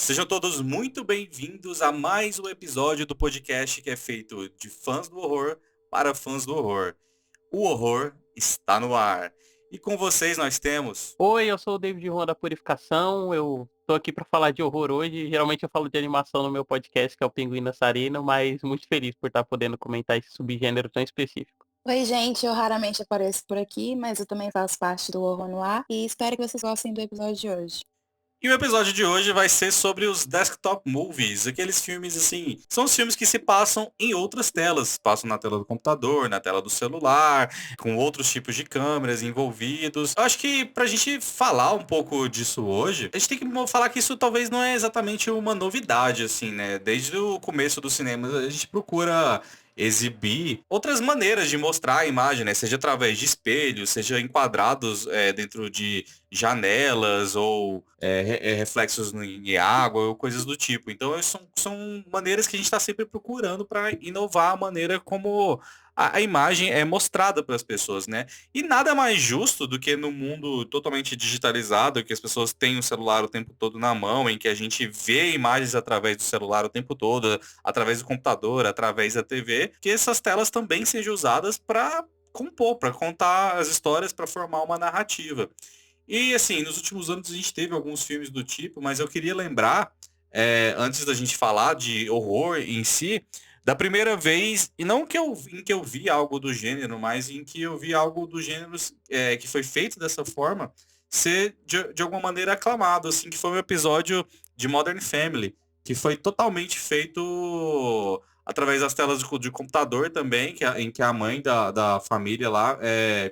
Sejam todos muito bem-vindos a mais um episódio do podcast que é feito de fãs do horror para fãs do horror. O horror está no ar. E com vocês nós temos. Oi, eu sou o David Juan da Purificação. Eu tô aqui para falar de horror hoje. Geralmente eu falo de animação no meu podcast, que é o Pinguim Dançarino, mas muito feliz por estar podendo comentar esse subgênero tão específico. Oi, gente, eu raramente apareço por aqui, mas eu também faço parte do Horror no Ar e espero que vocês gostem do episódio de hoje. E o episódio de hoje vai ser sobre os desktop movies, aqueles filmes assim, são os filmes que se passam em outras telas, passam na tela do computador, na tela do celular, com outros tipos de câmeras envolvidos. Eu acho que pra gente falar um pouco disso hoje, a gente tem que falar que isso talvez não é exatamente uma novidade assim, né? Desde o começo do cinema a gente procura exibir outras maneiras de mostrar a imagem, né? Seja através de espelhos, seja enquadrados dentro de janelas ou reflexos em água ou coisas do tipo. Então são maneiras que a gente está sempre procurando para inovar a maneira como a imagem é mostrada para as pessoas, né? E nada mais justo do que no mundo totalmente digitalizado, que as pessoas têm o celular o tempo todo na mão, em que a gente vê imagens através do celular o tempo todo, através do computador, através da TV, que essas telas também sejam usadas para compor, para contar as histórias, para formar uma narrativa. E assim, nos últimos anos a gente teve alguns filmes do tipo, mas eu queria lembrar, antes da gente falar de horror em si, da primeira vez, e não que em que eu vi algo do gênero, mas em que eu vi algo do gênero que foi feito dessa forma, ser de alguma maneira aclamado, assim, que foi um episódio de Modern Family, que foi totalmente feito através das telas de computador também, em que a mãe da família lá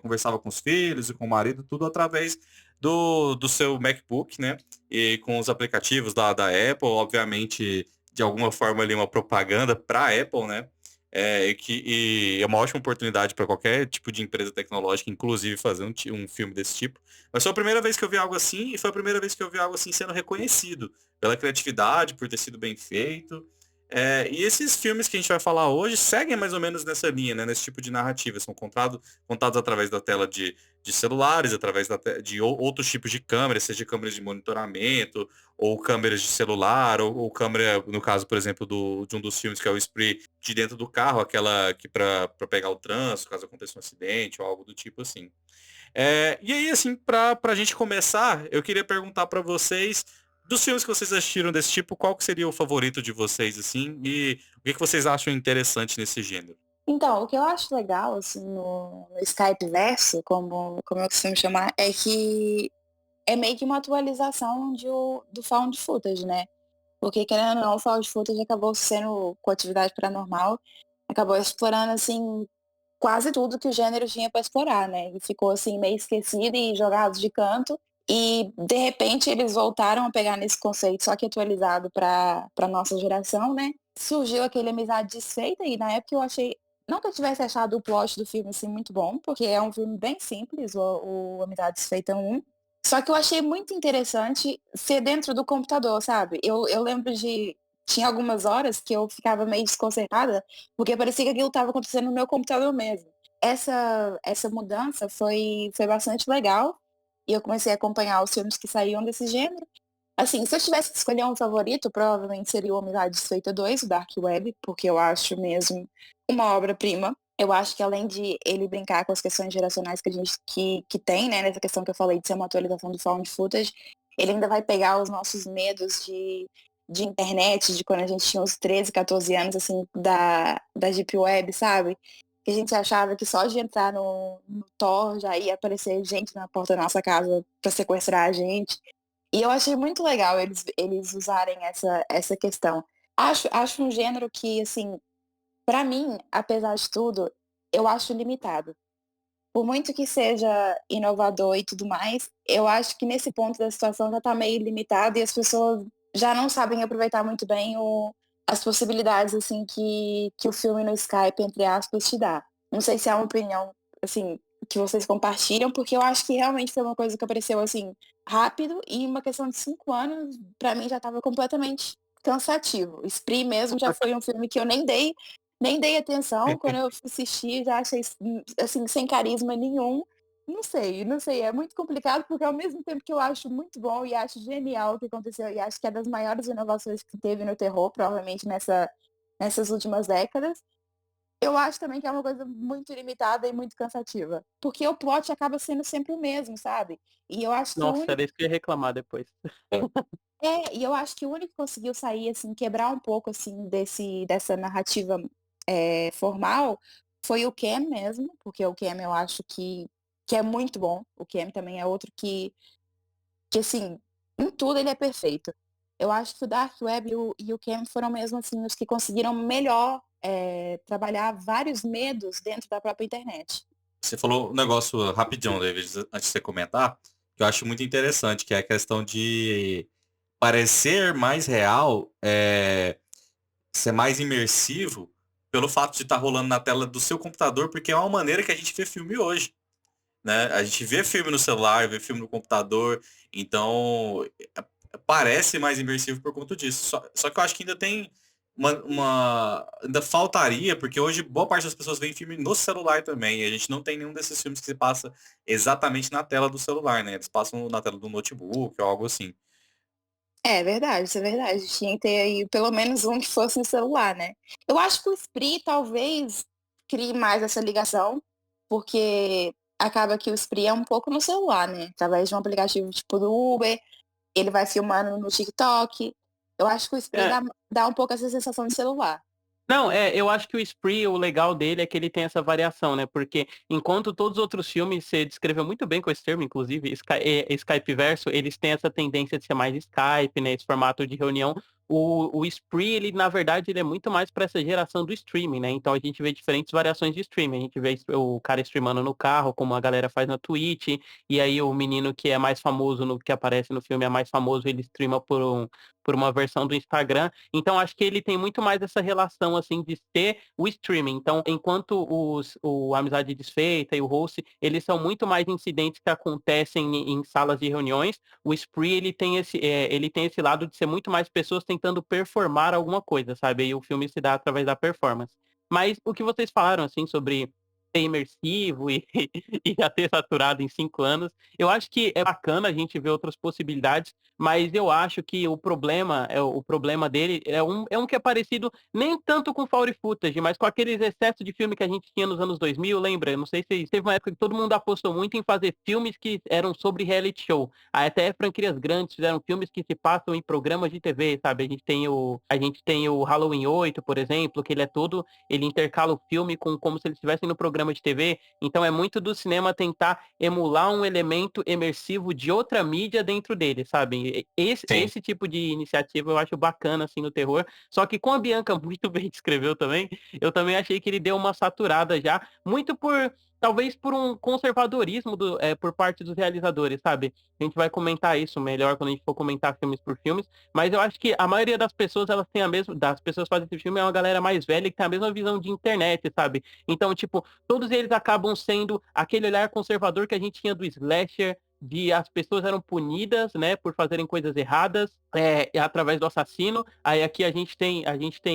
conversava com os filhos e com o marido, tudo através do seu MacBook, né? E com os aplicativos da Apple, obviamente, de alguma forma ali uma propaganda para a Apple, né? E é uma ótima oportunidade para qualquer tipo de empresa tecnológica, inclusive fazer um filme desse tipo. Mas foi a primeira vez que eu vi algo assim, e foi a primeira vez que eu vi algo assim sendo reconhecido pela criatividade, por ter sido bem feito. E esses filmes que a gente vai falar hoje seguem mais ou menos nessa linha, né, nesse tipo de narrativa. São contados através da tela de celulares, através de outros tipos de câmeras, seja câmeras de monitoramento, ou câmeras de celular, ou câmera, no caso, por exemplo, de um dos filmes que é o Spree, de dentro do carro, aquela que para pegar o trânsito, caso aconteça um acidente ou algo do tipo assim. E aí, assim, pra gente começar, eu queria perguntar pra vocês, dos filmes que vocês assistiram desse tipo, qual que seria o favorito de vocês, assim, e o que vocês acham interessante nesse gênero? Então, o que eu acho legal, assim, no Skype Verso, como eu costumo chamar, é que é meio que uma atualização do Found Footage, né? Porque, querendo ou não, o Found Footage acabou sendo, com atividade paranormal, acabou explorando, assim, quase tudo que o gênero tinha para explorar, né? E ficou assim meio esquecido e jogado de canto. E de repente eles voltaram a pegar nesse conceito, só que atualizado para nossa geração, né? Surgiu aquele Amizade Desfeita e na época eu achei, não que eu tivesse achado o plot do filme assim muito bom, porque é um filme bem simples, o Amizade Desfeita 1. Só que eu achei muito interessante ser dentro do computador, sabe? Eu lembro tinha algumas horas que eu ficava meio desconcertada, porque parecia que aquilo estava acontecendo no meu computador mesmo. Essa mudança foi bastante legal e eu comecei a acompanhar os filmes que saíam desse gênero. Assim, se eu tivesse que escolher um favorito, provavelmente seria o Amizade Desfeita 2, o Dark Web, porque eu acho mesmo uma obra-prima. Eu acho que além de ele brincar com as questões geracionais que a gente que tem, né, nessa questão que eu falei de ser uma atualização do Found Footage, ele ainda vai pegar os nossos medos de internet, de quando a gente tinha uns 13, 14 anos, assim, da Deep Web, sabe? Que a gente achava que só de entrar no Tor já ia aparecer gente na porta da nossa casa pra sequestrar a gente. E eu achei muito legal eles usarem essa questão. Acho um gênero que, assim, pra mim, apesar de tudo, eu acho limitado. Por muito que seja inovador e tudo mais, eu acho que nesse ponto da situação já tá meio limitado e as pessoas já não sabem aproveitar muito bem as possibilidades, assim, que o filme no Skype, entre aspas, te dá. Não sei se é uma opinião, assim, que vocês compartilham, porque eu acho que realmente foi uma coisa que apareceu, assim, rápido e em uma questão de 5 anos, pra mim já tava completamente cansativo. Spree mesmo já foi um filme que eu nem dei atenção, quando eu assistir já achei, assim, sem carisma nenhum. não sei, é muito complicado porque ao mesmo tempo que eu acho muito bom e acho genial o que aconteceu e acho que é das maiores inovações que teve no terror, provavelmente nessas últimas décadas, eu acho também que é uma coisa muito limitada e muito cansativa, porque o plot acaba sendo sempre o mesmo, sabe? E eu acho que o Nossa, único era isso que eu ia reclamar depois. e eu acho que o único que conseguiu sair assim, quebrar um pouco assim dessa narrativa formal foi o Cam mesmo, porque o Cam eu acho que é muito bom. O Cam também é outro que assim, em tudo ele é perfeito. Eu acho que o Dark Web e o Cam foram mesmo assim os que conseguiram melhor trabalhar vários medos dentro da própria internet. Você falou um negócio rapidão, David, antes de você comentar, que eu acho muito interessante, que é a questão de parecer mais real, ser mais imersivo, pelo fato de estar rolando na tela do seu computador, porque é uma maneira que a gente vê filme hoje, né? A gente vê filme no celular, vê filme no computador, então parece mais imersivo por conta disso. Só que eu acho que ainda tem ainda faltaria, porque hoje boa parte das pessoas vê filme no celular também, e a gente não tem nenhum desses filmes que se passa exatamente na tela do celular, né? Eles passam na tela do notebook ou algo assim. É verdade, isso é verdade. Tinha que ter aí pelo menos um que fosse no celular, né? Eu acho que o Spree talvez crie mais essa ligação, porque acaba que o Spree é um pouco no celular, né? Através de um aplicativo tipo do Uber, ele vai filmando no TikTok. Eu acho que o Spree É, dá um pouco essa sensação de celular. não, eu acho que o Spree, o legal dele é que ele tem essa variação, né? Porque enquanto todos os outros filmes, você descreveu muito bem com esse termo, inclusive, Skype verso, eles têm essa tendência de ser mais Skype, né? Esse formato de reunião. O Spree, ele, na verdade, ele é muito mais para essa geração do streaming, né? Então a gente vê diferentes variações de streaming. A gente vê o cara streamando no carro, como a galera faz na Twitch, e aí o menino que é mais famoso, no que aparece no filme é mais famoso, ele streama por uma versão do Instagram. Então, acho que ele tem muito mais essa relação, assim, de ser o streaming. Então, enquanto o Amizade Desfeita e o Host, eles são muito mais incidentes que acontecem em salas de reuniões, o Spree, ele tem esse lado de ser muito mais pessoas tentando performar alguma coisa, sabe? E o filme se dá através da performance. Mas o que vocês falaram, assim, sobre ser imersivo e já ter saturado em 5 anos, eu acho que é bacana a gente ver outras possibilidades, mas eu acho que o problema dele é um que é parecido nem tanto com Found Footage, mas com aqueles excessos de filme que a gente tinha nos anos 2000, lembra? Eu não sei se teve uma época que todo mundo apostou muito em fazer filmes que eram sobre reality show. Aí até franquias grandes fizeram filmes que se passam em programas de TV, sabe? A gente tem o Halloween 8, por exemplo, que ele intercala o filme com como se eles estivessem no programa de TV. Então é muito do cinema tentar emular um elemento imersivo de outra mídia dentro dele, sabe? Sim. Esse tipo de iniciativa eu acho bacana, assim, no terror. Só que com a Bianca muito bem descreveu também, eu também achei que ele deu uma saturada já, muito talvez por um conservadorismo por parte dos realizadores, sabe? A gente vai comentar isso melhor quando a gente for comentar filmes por filmes, mas eu acho que a maioria das pessoas, elas têm das pessoas que fazem esse filme é uma galera mais velha que tem a mesma visão de internet, sabe? Então, tipo, todos eles acabam sendo aquele olhar conservador que a gente tinha do slasher, de as pessoas eram punidas, né, por fazerem coisas erradas, através do assassino. Aí aqui a gente tem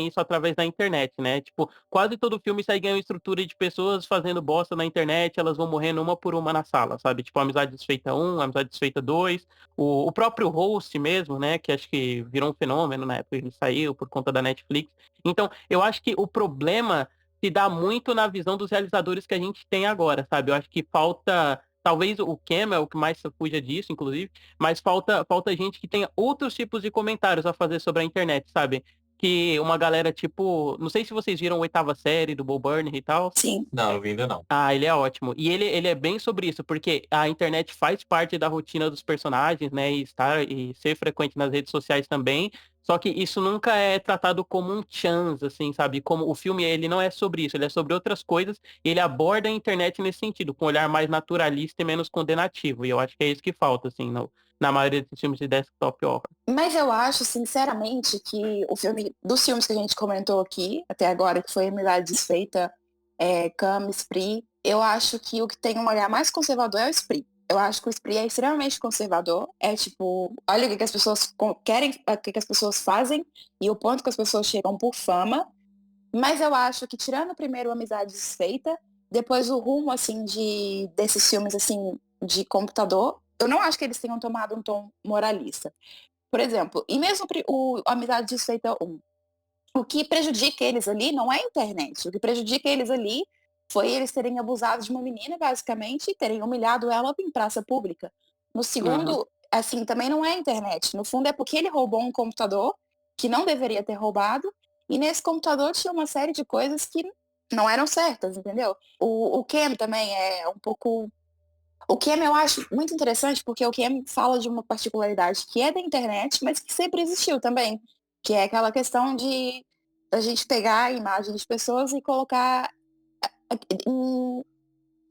isso através da internet, né? Tipo, quase todo filme segue uma estrutura de pessoas fazendo bosta na internet, elas vão morrendo uma por uma na sala, sabe? Tipo, Amizade Desfeita 1, Amizade Desfeita 2, o próprio Host mesmo, né, que acho que virou um fenômeno na época que ele saiu por conta da Netflix. Então, eu acho que o problema se dá muito na visão dos realizadores que a gente tem agora, sabe? Eu acho que falta, talvez o Cam é o que mais fuja disso, inclusive, mas falta gente que tenha outros tipos de comentários a fazer sobre a internet, sabe? Que uma galera tipo, não sei se vocês viram a oitava série do Bo Burnham e tal. Sim. Não, eu vi ainda não. Ah, ele é ótimo. E ele é bem sobre isso, porque a internet faz parte da rotina dos personagens, né? E ser frequente nas redes sociais também. Só que isso nunca é tratado como um chance, assim, sabe? Como o filme, ele não é sobre isso, ele é sobre outras coisas. E ele aborda a internet nesse sentido, com um olhar mais naturalista e menos condenativo. E eu acho que é isso que falta, assim, na maioria dos filmes de desktop horror. Mas eu acho, sinceramente, que dos filmes que a gente comentou aqui, até agora, que foi Amizade Desfeita, Cam, Spree, eu acho que o que tem um olhar mais conservador é o Spree. Eu acho que o Spree é extremamente conservador. É tipo, olha o que as pessoas querem, o que as pessoas fazem e o ponto que as pessoas chegam por fama. Mas eu acho que, tirando primeiro Amizade Desfeita, depois o rumo, assim, desses filmes, assim, de computador, eu não acho que eles tenham tomado um tom moralista. Por exemplo, e mesmo o Amizade Desfeita 1, o que prejudica eles ali não é a internet. O que prejudica eles ali foi eles terem abusado de uma menina, basicamente, e terem humilhado ela em praça pública. No Uhum. segundo, assim, também não é a internet. No fundo é porque ele roubou um computador que não deveria ter roubado, e nesse computador tinha uma série de coisas que não eram certas, entendeu? O Ken também é um pouco. O Ken eu acho muito interessante porque o Ken fala de uma particularidade que é da internet, mas que sempre existiu também, que é aquela questão de a gente pegar a imagem de pessoas e colocar em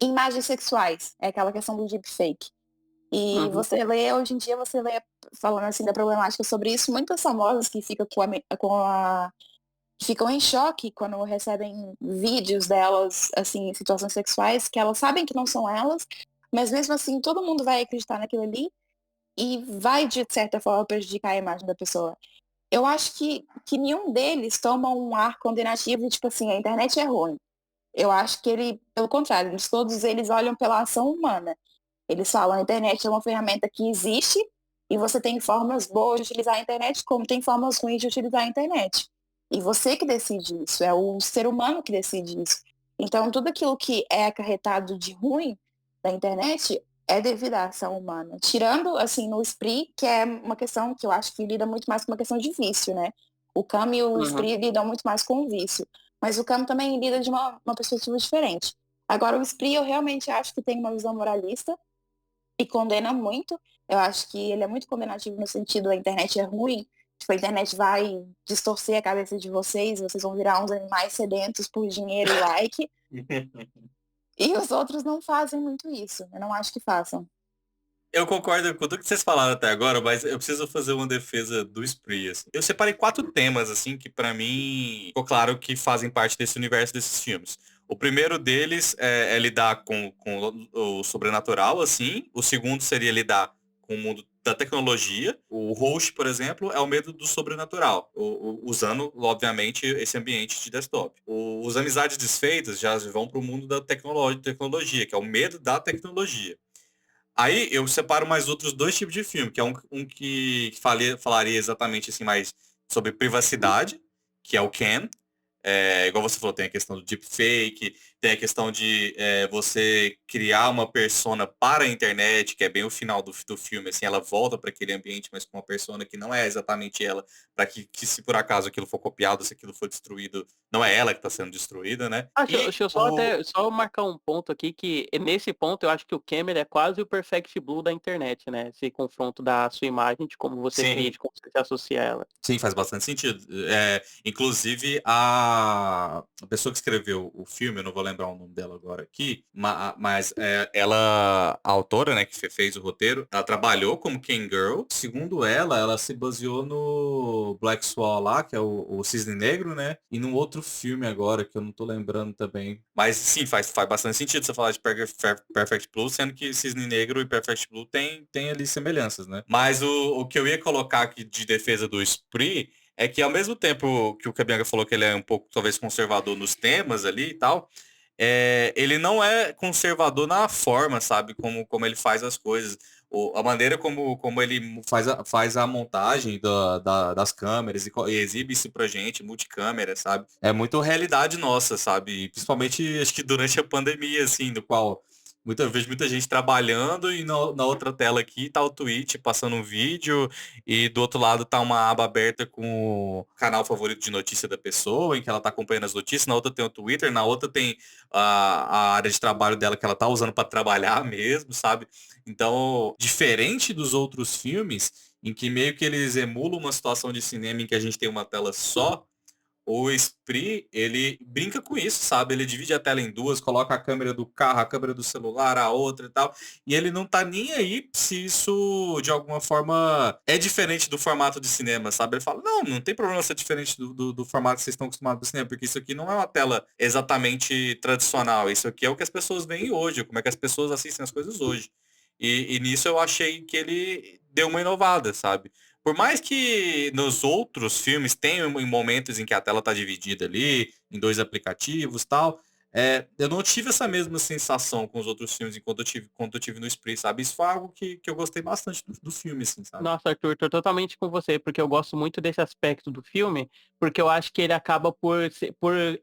imagens sexuais. É aquela questão do deepfake. E Uhum. você lê, hoje em dia, você lê, falando assim da problemática sobre isso, muitas famosas que ficam que ficam em choque quando recebem vídeos delas, assim, em situações sexuais, que elas sabem que não são elas, mas mesmo assim todo mundo vai acreditar naquilo ali e vai, de certa forma, prejudicar a imagem da pessoa. Eu acho que nenhum deles toma um ar condenativo, tipo assim, a internet é ruim. Eu acho que pelo contrário, todos eles olham pela ação humana. Eles falam, a internet é uma ferramenta que existe e você tem formas boas de utilizar a internet, como tem formas ruins de utilizar a internet. E você que decide isso, é o ser humano que decide isso. Então, tudo aquilo que é acarretado de ruim da internet é devido à ação humana. Tirando, assim, no Spree, que é uma questão que eu acho que lida muito mais com uma questão de vício, né? O Cam e o Uhum. Spree lidam muito mais com o vício. Mas o Cam também lida de uma perspectiva diferente. Agora, o Spree, eu realmente acho que tem uma visão moralista e condena muito. Eu acho que ele é muito condenativo no sentido a internet é ruim. Tipo, a internet vai distorcer a cabeça de vocês vão virar uns animais sedentos por dinheiro e like. E os outros não fazem muito isso. Eu não acho que façam. Eu concordo com tudo que vocês falaram até agora, mas eu preciso fazer uma defesa do Spree, assim. Eu separei 4 temas, assim, que pra mim ficou claro que fazem parte desse universo desses filmes. O primeiro deles é lidar com o sobrenatural, assim. O segundo seria lidar com o mundo da tecnologia. O host, por exemplo, é o medo do sobrenatural, usando, obviamente, esse ambiente de desktop. Os amizades desfeitas já vão para o mundo da tecnologia, que é o medo da tecnologia. Aí eu separo mais outros 2 tipos de filme, que é um que falaria exatamente assim mais sobre privacidade, que é o Ken, igual você falou, tem a questão do deepfake, tem a questão de você criar uma persona para a internet, que é bem o final do filme, assim, ela volta para aquele ambiente, mas com uma persona que não é exatamente ela, para que se por acaso aquilo for copiado, se aquilo for destruído, não é ela que está sendo destruída, né? Ah, E deixa eu só marcar um ponto aqui, que nesse ponto eu acho que o Cameron é quase o Perfect Blue da internet, né? Esse confronto da sua imagem, de como você cria, sim, de como você se associa a ela. sim, faz bastante sentido. Inclusive, a pessoa que escreveu o filme, eu não vou lembrar o nome dela agora aqui, mas ela, a autora, né, que fez o roteiro, ela trabalhou como Ken Girl. Segundo ela, ela se baseou no Black Swan lá, que é o Cisne Negro, né? E num outro filme agora, que eu não tô lembrando também. Mas sim, faz bastante sentido você falar de Perfect Blue, sendo que Cisne Negro e Perfect Blue tem ali semelhanças, né? Mas o que eu ia colocar aqui de defesa do Spree é que ao mesmo tempo que o Cabianga falou que ele é um pouco talvez conservador nos temas ali e tal, ele não é conservador na forma, sabe? Como ele faz as coisas. A maneira como ele faz a montagem das câmeras e exibe isso pra gente, multicâmera, sabe? É muito realidade nossa, sabe? Principalmente, acho que durante a pandemia, assim, do qual vejo muita gente trabalhando e na outra tela aqui tá o Twitch passando um vídeo e do outro lado tá uma aba aberta com o canal favorito de notícia da pessoa, em que ela tá acompanhando as notícias, na outra tem o Twitter, na outra tem a área de trabalho dela que ela tá usando para trabalhar mesmo, sabe? Então, diferente dos outros filmes, em que meio que eles emulam uma situação de cinema em que a gente tem uma tela só, o Spree, ele brinca com isso, sabe? Ele divide a tela em duas, coloca a câmera do carro, a câmera do celular, a outra e tal. E ele não tá nem aí se isso, de alguma forma, é diferente do formato de cinema, sabe? Ele fala, não tem problema ser diferente do formato que vocês estão acostumados do cinema, porque isso aqui não é uma tela exatamente tradicional. Isso aqui é o que as pessoas veem hoje, como é que as pessoas assistem as coisas hoje. E nisso eu achei que ele deu uma inovada, sabe? Por mais que nos outros filmes tenham momentos em que a tela tá dividida ali, em 2 aplicativos e tal, Eu não tive essa mesma sensação com os outros filmes enquanto eu tive no Spree, sabe? Isso foi algo que eu gostei bastante do filme, assim, sabe? Nossa, Arthur, tô totalmente com você, porque eu gosto muito desse aspecto do filme, porque eu acho que ele acaba por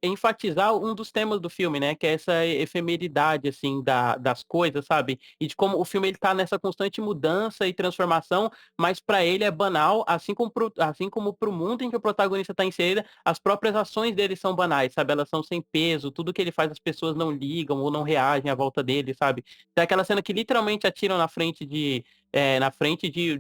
enfatizar um dos temas do filme, né? Que é essa efemeridade, assim, das coisas, sabe? E de como o filme ele tá nessa constante mudança e transformação, mas pra ele é banal, assim como pro mundo em que o protagonista tá inserido, as próprias ações dele são banais, sabe? Elas são sem peso, tudo que ele faz as pessoas não ligam ou não reagem à volta dele, sabe? Tem aquela cena que literalmente atiram na frente de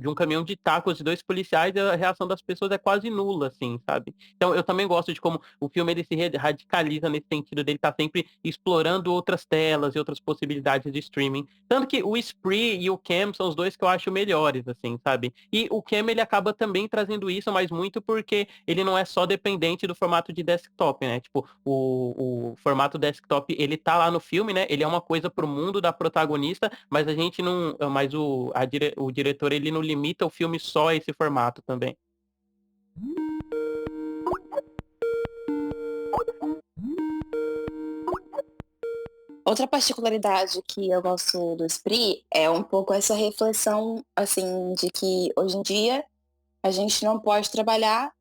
um caminhão de tacos de dois policiais, e a reação das pessoas é quase nula, assim, sabe? Então eu também gosto de como o filme ele se radicaliza nesse sentido dele estar sempre explorando outras telas e outras possibilidades de streaming. Tanto que o Spree e o Cam são os dois que eu acho melhores, assim, sabe? E o Cam ele acaba também trazendo isso, mas muito porque ele não é só dependente do formato de desktop, né? Tipo, o formato desktop, ele tá lá no filme, né? Ele é uma coisa pro mundo da protagonista, mas a gente não, mas o diretor ele não limita o filme só a esse formato também. Outra particularidade que eu gosto do Spree é um pouco essa reflexão, assim, de que hoje em dia a gente não pode trabalhar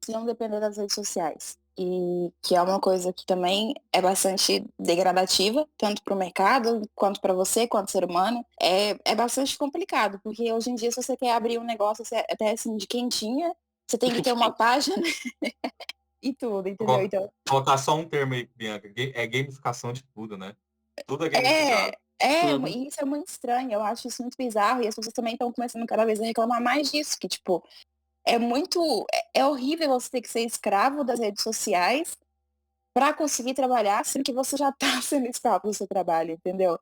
se não depender das redes sociais. E que é uma coisa que também é bastante degradativa, tanto para o mercado, quanto para você, quanto ser humano. É bastante complicado, porque hoje em dia, se você quer abrir um negócio até assim de quentinha, você tem que ter uma página e tudo, entendeu? Vou Então, colocar só um termo aí, Bianca. É gamificação de tudo, né? Tudo é é, gamificado. Uhum. e isso é muito estranho, eu acho isso muito bizarro, e as pessoas também estão começando cada vez a reclamar mais disso, que, tipo, é horrível você ter que ser escravo das redes sociais para conseguir trabalhar, sendo que você já tá sendo escravo do seu trabalho, entendeu?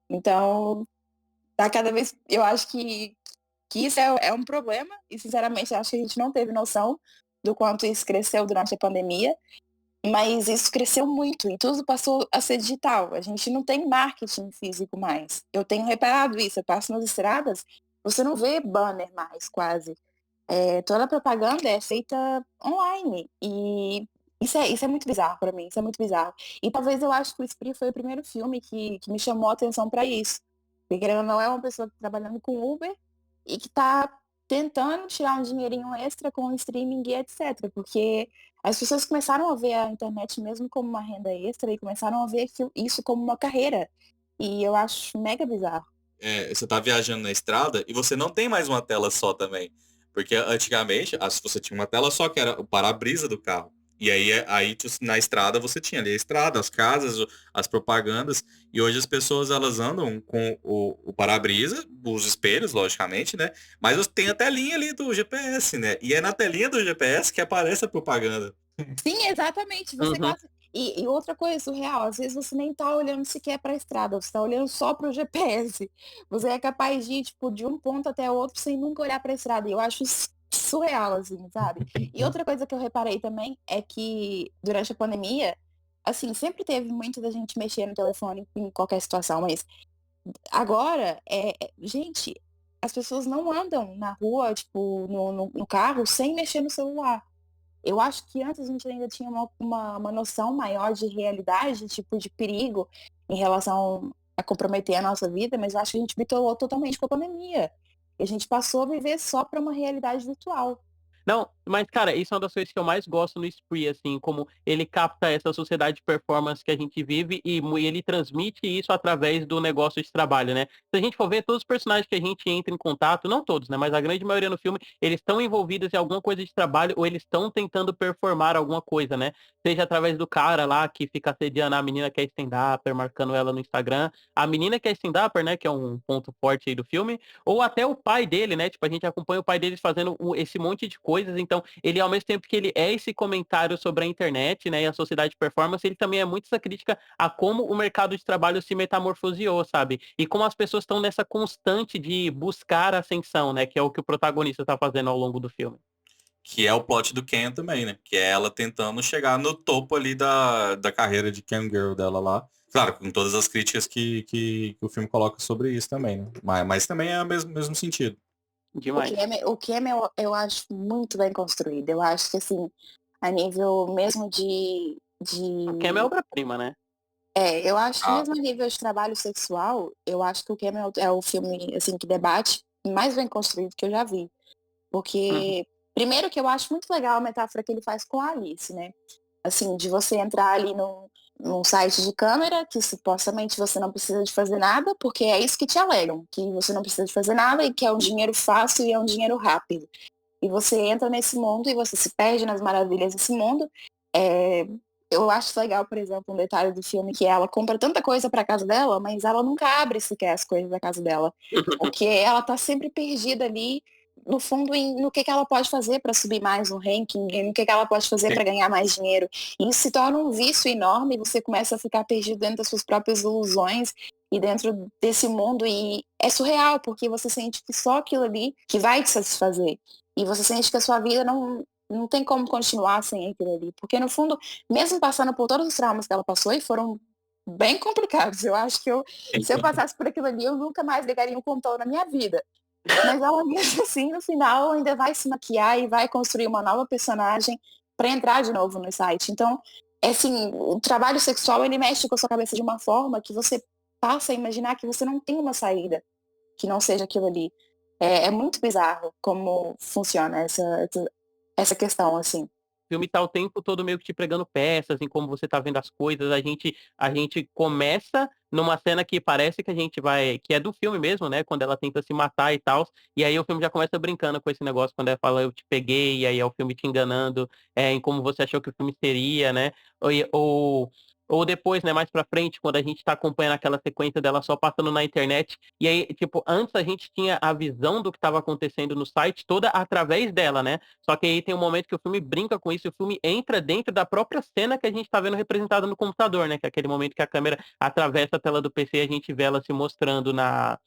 Então, tá cada vez. Eu acho que isso é um problema, e sinceramente acho que a gente não teve noção do quanto isso cresceu durante a pandemia, mas isso cresceu muito e tudo passou a ser digital. A gente não tem marketing físico mais. Eu tenho reparado isso, eu passo nas estradas, você não vê banner mais, quase. Toda a propaganda é feita online. E isso é muito bizarro pra mim, isso é muito bizarro. E talvez eu acho que o Spree foi o primeiro filme que me chamou a atenção pra isso. Porque querendo ou não é uma pessoa que tá trabalhando com Uber e que tá tentando tirar um dinheirinho extra com o streaming e etc. Porque as pessoas começaram a ver a internet mesmo como uma renda extra e começaram a ver isso como uma carreira. E eu acho mega bizarro. Você tá viajando na estrada e você não tem mais uma tela só também. Porque antigamente, você tinha uma tela só que era o para-brisa do carro. E aí na estrada você tinha ali a estrada, as casas, as propagandas. E hoje as pessoas elas andam com o para-brisa, os espelhos, logicamente, né? Mas tem a telinha ali do GPS, né? E é na telinha do GPS que aparece a propaganda. Sim, exatamente. Você Uhum. gosta. E outra coisa surreal, às vezes você nem tá olhando sequer para a estrada, você tá olhando só para o GPS. Você é capaz de ir, tipo, de um ponto até o outro sem nunca olhar para a estrada. E eu acho isso surreal, assim, sabe? E outra coisa que eu reparei também é que durante a pandemia, assim, sempre teve muito da gente mexer no telefone em qualquer situação, mas agora, gente, as pessoas não andam na rua, tipo, no carro sem mexer no celular. Eu acho que antes a gente ainda tinha uma noção maior de realidade, tipo, de perigo em relação a comprometer a nossa vida, mas eu acho que a gente bitolou totalmente com a pandemia. E a gente passou a viver só para uma realidade virtual. Não, mas, cara, isso é uma das coisas que eu mais gosto no Spree, assim, como ele capta essa sociedade de performance que a gente vive e ele transmite isso através do negócio de trabalho, né? Se a gente for ver, todos os personagens que a gente entra em contato, não todos, né? Mas a grande maioria no filme, eles estão envolvidos em alguma coisa de trabalho ou eles estão tentando performar alguma coisa, né? Seja através do cara lá que fica assediando a menina que é stand-upper, marcando ela no Instagram, a menina que é stand-upper, né? Que é um ponto forte aí do filme, ou até o pai dele, né? Tipo, a gente acompanha o pai dele fazendo esse monte de coisas, então ele, ao mesmo tempo que ele é esse comentário sobre a internet, né, e a sociedade de performance, ele também é muito essa crítica a como o mercado de trabalho se metamorfoseou, sabe? E como as pessoas estão nessa constante de buscar ascensão, né, que é o que o protagonista está fazendo ao longo do filme. Que é o plot do Ken também, né? Que é ela tentando chegar no topo ali da carreira de Cam Girl dela lá. Claro, com todas as críticas que o filme coloca sobre isso também, né? Mas também é o mesmo sentido. Demais. O Kemi eu acho muito bem construído. Eu acho que, assim, a nível mesmo A Cam é de obra-prima, né? Eu acho que Ah, mesmo a nível de trabalho sexual, eu acho que o Cameron é o filme, assim, que debate mais bem construído que eu já vi. Uhum. Porque, primeiro que eu acho muito legal a metáfora que ele faz com a Alice, né? Assim, de você entrar ali num site de câmera, que supostamente você não precisa de fazer nada, porque é isso que te alegam, que você não precisa de fazer nada e que é um dinheiro fácil e é um dinheiro rápido. E você entra nesse mundo e você se perde nas maravilhas desse mundo. É, eu acho legal, por exemplo, um detalhe do filme que ela compra tanta coisa para casa dela, mas ela nunca abre sequer as coisas da casa dela, porque ela tá sempre perdida ali no fundo no que ela pode fazer para subir mais no ranking, no que ela pode fazer para ganhar mais dinheiro. E isso se torna um vício enorme, você começa a ficar perdido dentro das suas próprias ilusões e dentro desse mundo e é surreal, porque você sente que só aquilo ali que vai te satisfazer. E você sente que a sua vida não tem como continuar sem aquilo ali. Porque, no fundo, mesmo passando por todos os traumas que ela passou, e foram bem complicados, eu acho que se eu passasse por aquilo ali, eu nunca mais ligaria um computador na minha vida. Mas ela, mesmo assim, no final, ainda vai se maquiar e vai construir uma nova personagem para entrar de novo no site. Então, é assim, o trabalho sexual, ele mexe com a sua cabeça de uma forma que você passa a imaginar que você não tem uma saída, que não seja aquilo ali. É muito bizarro como funciona essa questão, assim. O filme tá o tempo todo meio que te pregando peças em como você tá vendo as coisas. A gente começa numa cena que parece que a gente vai, que é do filme mesmo, né? Quando ela tenta se matar e tal. E aí o filme já começa brincando com esse negócio quando ela fala eu te peguei, e aí é o filme te enganando, em como você achou que o filme seria, né? Ou, ou depois, né, mais pra frente, quando a gente tá acompanhando aquela sequência dela só passando na internet. E aí, tipo, antes a gente tinha a visão do que estava acontecendo no site toda através dela, né? Só que aí tem um momento que o filme brinca com isso, e o filme entra dentro da própria cena que a gente tá vendo representada no computador, né? Que é aquele momento que a câmera atravessa a tela do PC e a gente vê ela se mostrando na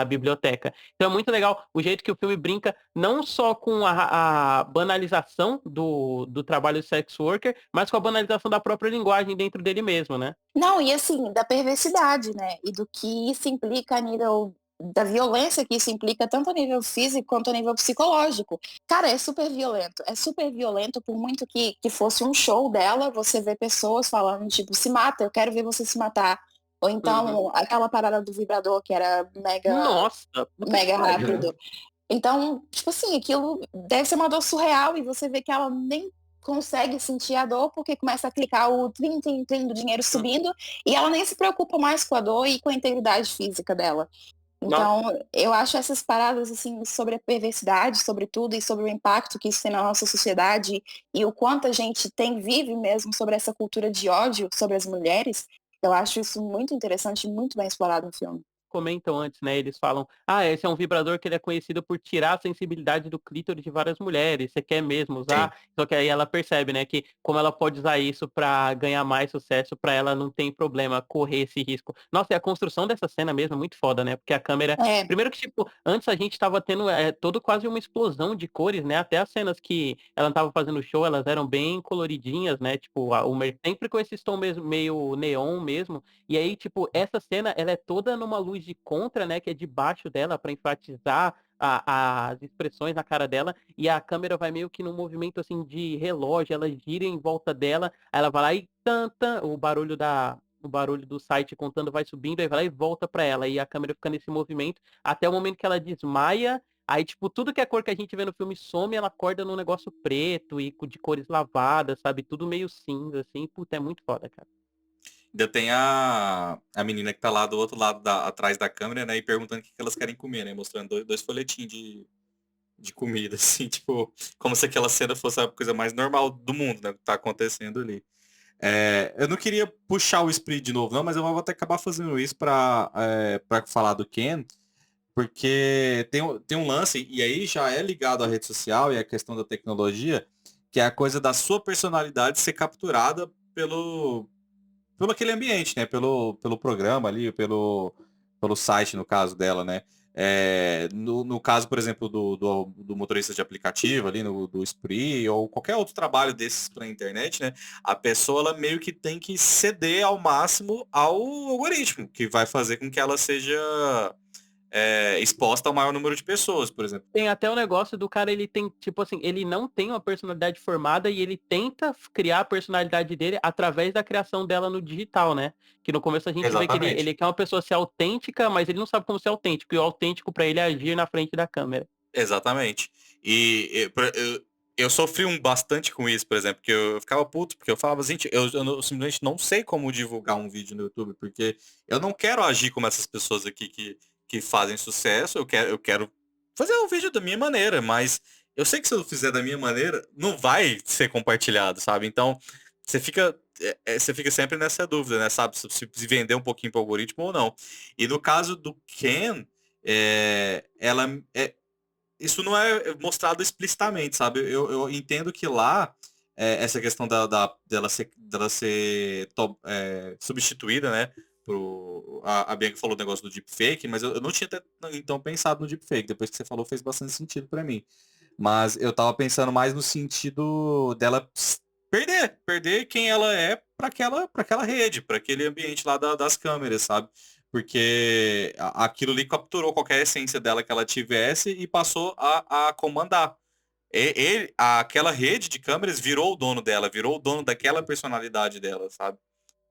biblioteca. Então é muito legal o jeito que o filme brinca não só com a banalização do trabalho de sex worker, mas com a banalização da própria linguagem dentro dele mesmo, né? Não, e assim, da perversidade, né? E do que isso implica a nível da violência que isso implica tanto a nível físico quanto a nível psicológico. Cara, é super violento. É super violento, por muito que fosse um show dela, você vê pessoas falando, tipo, se mata, eu quero ver você se matar. Ou Uhum. então aquela parada do vibrador que era Nossa, puta que mega pariu. rápido. Então, tipo assim, aquilo deve ser uma dor surreal e você vê que ela nem consegue sentir a dor porque começa a clicar o trim, trim, trim do dinheiro subindo e ela nem se preocupa mais com a dor e com a integridade física dela. Nossa. Então, eu acho essas paradas, assim, sobre a perversidade, sobre tudo e sobre o impacto que isso tem na nossa sociedade e o quanto a gente vive mesmo sobre essa cultura de ódio sobre as mulheres, eu acho isso muito interessante e muito bem explorado no filme. Comentam antes, né? Eles falam, esse é um vibrador que ele é conhecido por tirar a sensibilidade do clítoris de várias mulheres. Você quer mesmo sim. usar? Só que aí ela percebe, né, que como ela pode usar isso pra ganhar mais sucesso, pra ela não tem problema correr esse risco. Nossa, e a construção dessa cena mesmo é muito foda, né? Porque a câmera, É, primeiro que tipo, antes a gente tava tendo todo quase uma explosão de cores, né? Até as cenas que ela tava fazendo show, elas eram bem coloridinhas, né? Tipo, sempre com esse tom mesmo meio neon mesmo. E aí, tipo, essa cena, ela é toda numa luz de contra, né, que é debaixo dela para enfatizar as expressões na cara dela, e a câmera vai meio que num movimento assim de relógio, ela gira em volta dela, aí ela vai lá e tanta, o barulho do site contando vai subindo, aí vai lá e volta para ela, e a câmera fica nesse movimento até o momento que ela desmaia. Aí, tipo, tudo que é cor que a gente vê no filme some, ela acorda num negócio preto e de cores lavadas, sabe? Tudo meio cinza, assim. Puta, é muito foda, cara. Ainda tem a menina que tá lá do outro lado, atrás da câmera, né? E perguntando o que elas querem comer, né? Mostrando dois folhetinhos de comida, assim, tipo, como se aquela cena fosse a coisa mais normal do mundo, né? Que tá acontecendo ali. Eu não queria puxar o Split de novo, não, mas eu vou até acabar fazendo isso pra falar do Ken, porque tem um lance, e aí já é ligado à rede social e à questão da tecnologia, que é a coisa da sua personalidade ser capturada pelo aquele ambiente, né? Pelo programa ali, pelo site, no caso dela, né? No caso, por exemplo, do motorista de aplicativo ali, do Spree, ou qualquer outro trabalho desses pra internet, né? A pessoa, ela meio que tem que ceder ao máximo ao algoritmo, que vai fazer com que ela seja exposta ao maior número de pessoas, por exemplo. Tem até o negócio do cara, ele tem, tipo assim, ele não tem uma personalidade formada e ele tenta criar a personalidade dele através da criação dela no digital, né? Que no começo a gente vê que ele, Exatamente. ele quer uma pessoa ser autêntica, mas ele não sabe como ser autêntico. E o autêntico pra ele é agir na frente da câmera. Exatamente. Eu sofri bastante com isso, por exemplo, que eu ficava puto, porque eu falava, gente, eu simplesmente não sei como divulgar um vídeo no YouTube, porque eu não quero agir como essas pessoas aqui que fazem sucesso, eu quero fazer um vídeo da minha maneira, mas eu sei que se eu fizer da minha maneira, não vai ser compartilhado, sabe? Então, você fica sempre nessa dúvida, né? Sabe? Se vender um pouquinho para o algoritmo ou não. E no caso do Ken, ela isso não é mostrado explicitamente, sabe? Eu entendo que lá, essa questão dela ser substituída, né? A Bianca falou o negócio do deepfake, mas eu não tinha até, então pensado no deepfake. Depois que você falou, fez bastante sentido pra mim. Mas eu tava pensando mais no sentido dela perder quem ela é pra aquela rede, pra aquele ambiente lá das câmeras, sabe? Porque aquilo ali capturou qualquer essência dela que ela tivesse e passou a comandar. Aquela rede de câmeras virou o dono dela, virou o dono daquela personalidade dela, sabe?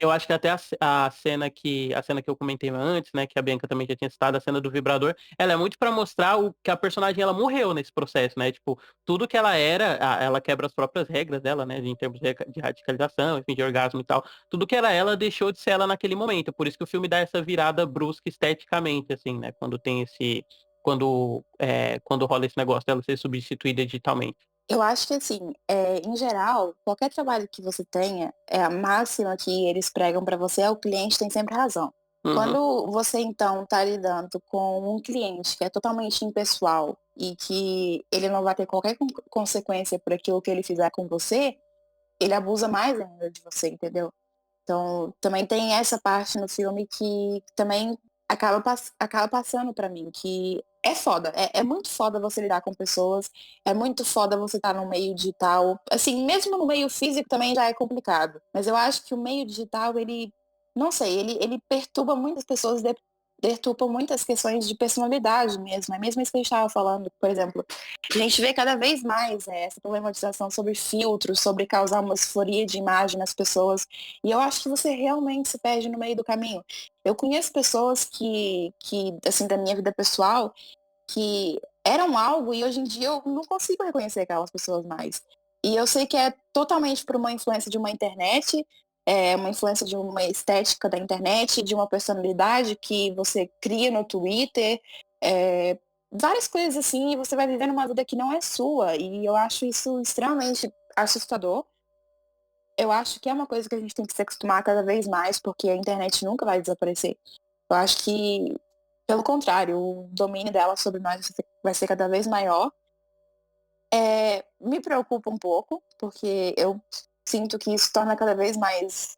Eu acho que até a cena que eu comentei antes, né, que a Bianca também já tinha citado, a cena do vibrador, ela é muito pra mostrar o que a personagem ela morreu nesse processo, né? Tipo, tudo que ela era, ela quebra as próprias regras dela, né, em termos de radicalização, enfim, de orgasmo e tal. Tudo que ela deixou de ser ela naquele momento. Por isso que o filme dá essa virada brusca esteticamente, assim, né, quando rola esse negócio dela ser substituída digitalmente. Eu acho que assim, em geral, qualquer trabalho que você tenha, a máxima que eles pregam para você é o cliente tem sempre razão. Uhum. Quando você então está lidando com um cliente que é totalmente impessoal e que ele não vai ter qualquer consequência por aquilo que ele fizer com você, ele abusa mais ainda de você, entendeu? Então, também tem essa parte no filme que também acaba passando pra mim, que é foda, é muito foda você lidar com pessoas, é muito foda você estar no meio digital. Assim, mesmo no meio físico também já é complicado, mas eu acho que o meio digital, ele, não sei, ele perturba muitas pessoas, deturpa muitas questões de personalidade mesmo. É mesmo isso que a gente estava falando, por exemplo. A gente vê cada vez mais essa problematização sobre filtros, sobre causar uma disforia de imagem nas pessoas. E eu acho que você realmente se perde no meio do caminho. Eu conheço pessoas que assim, da minha vida pessoal, que eram algo e hoje em dia eu não consigo reconhecer aquelas pessoas mais. E eu sei que é totalmente por uma influência de uma internet, uma influência de uma estética da internet, de uma personalidade que você cria no Twitter, é, várias coisas assim, e você vai vivendo uma vida que não é sua. E eu acho isso extremamente assustador. Eu acho que é uma coisa que a gente tem que se acostumar cada vez mais, porque a internet nunca vai desaparecer. Eu acho que, pelo contrário, o domínio dela sobre nós vai ser cada vez maior. Me preocupa um pouco, porque eu sinto que isso torna cada vez mais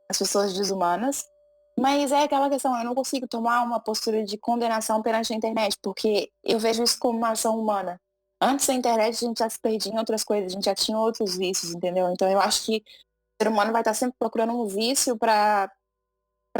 as pessoas desumanas. Mas é aquela questão, eu não consigo tomar uma postura de condenação perante a internet, porque eu vejo isso como uma ação humana. Antes da internet a gente já se perdia em outras coisas, a gente já tinha outros vícios, entendeu? Então eu acho que o ser humano vai estar sempre procurando um vício para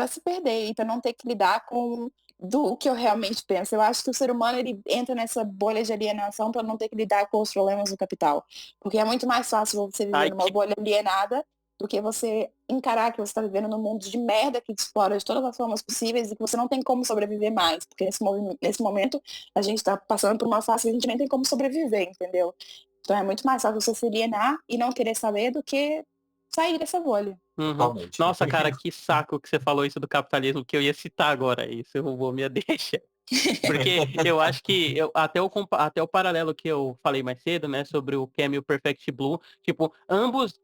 se perder e para não ter que lidar com do que eu realmente penso. Eu acho que o ser humano ele entra nessa bolha de alienação para não ter que lidar com os problemas do capital. Porque é muito mais fácil você viver Ai, numa bolha alienada do que você encarar que você está vivendo num mundo de merda que te explora de todas as formas possíveis e que você não tem como sobreviver mais. Porque nesse momento a gente está passando por uma fase que a gente nem tem como sobreviver, entendeu? Então é muito mais fácil você se alienar e não querer saber do que sair dessa bolha. Uhum. Totalmente. Nossa, cara, que saco que você falou isso do capitalismo, que eu ia citar agora. Isso você roubou minha deixa. Porque eu acho que até o paralelo que eu falei mais cedo, né, sobre o Camel e o Perfect Blue, tipo, ambas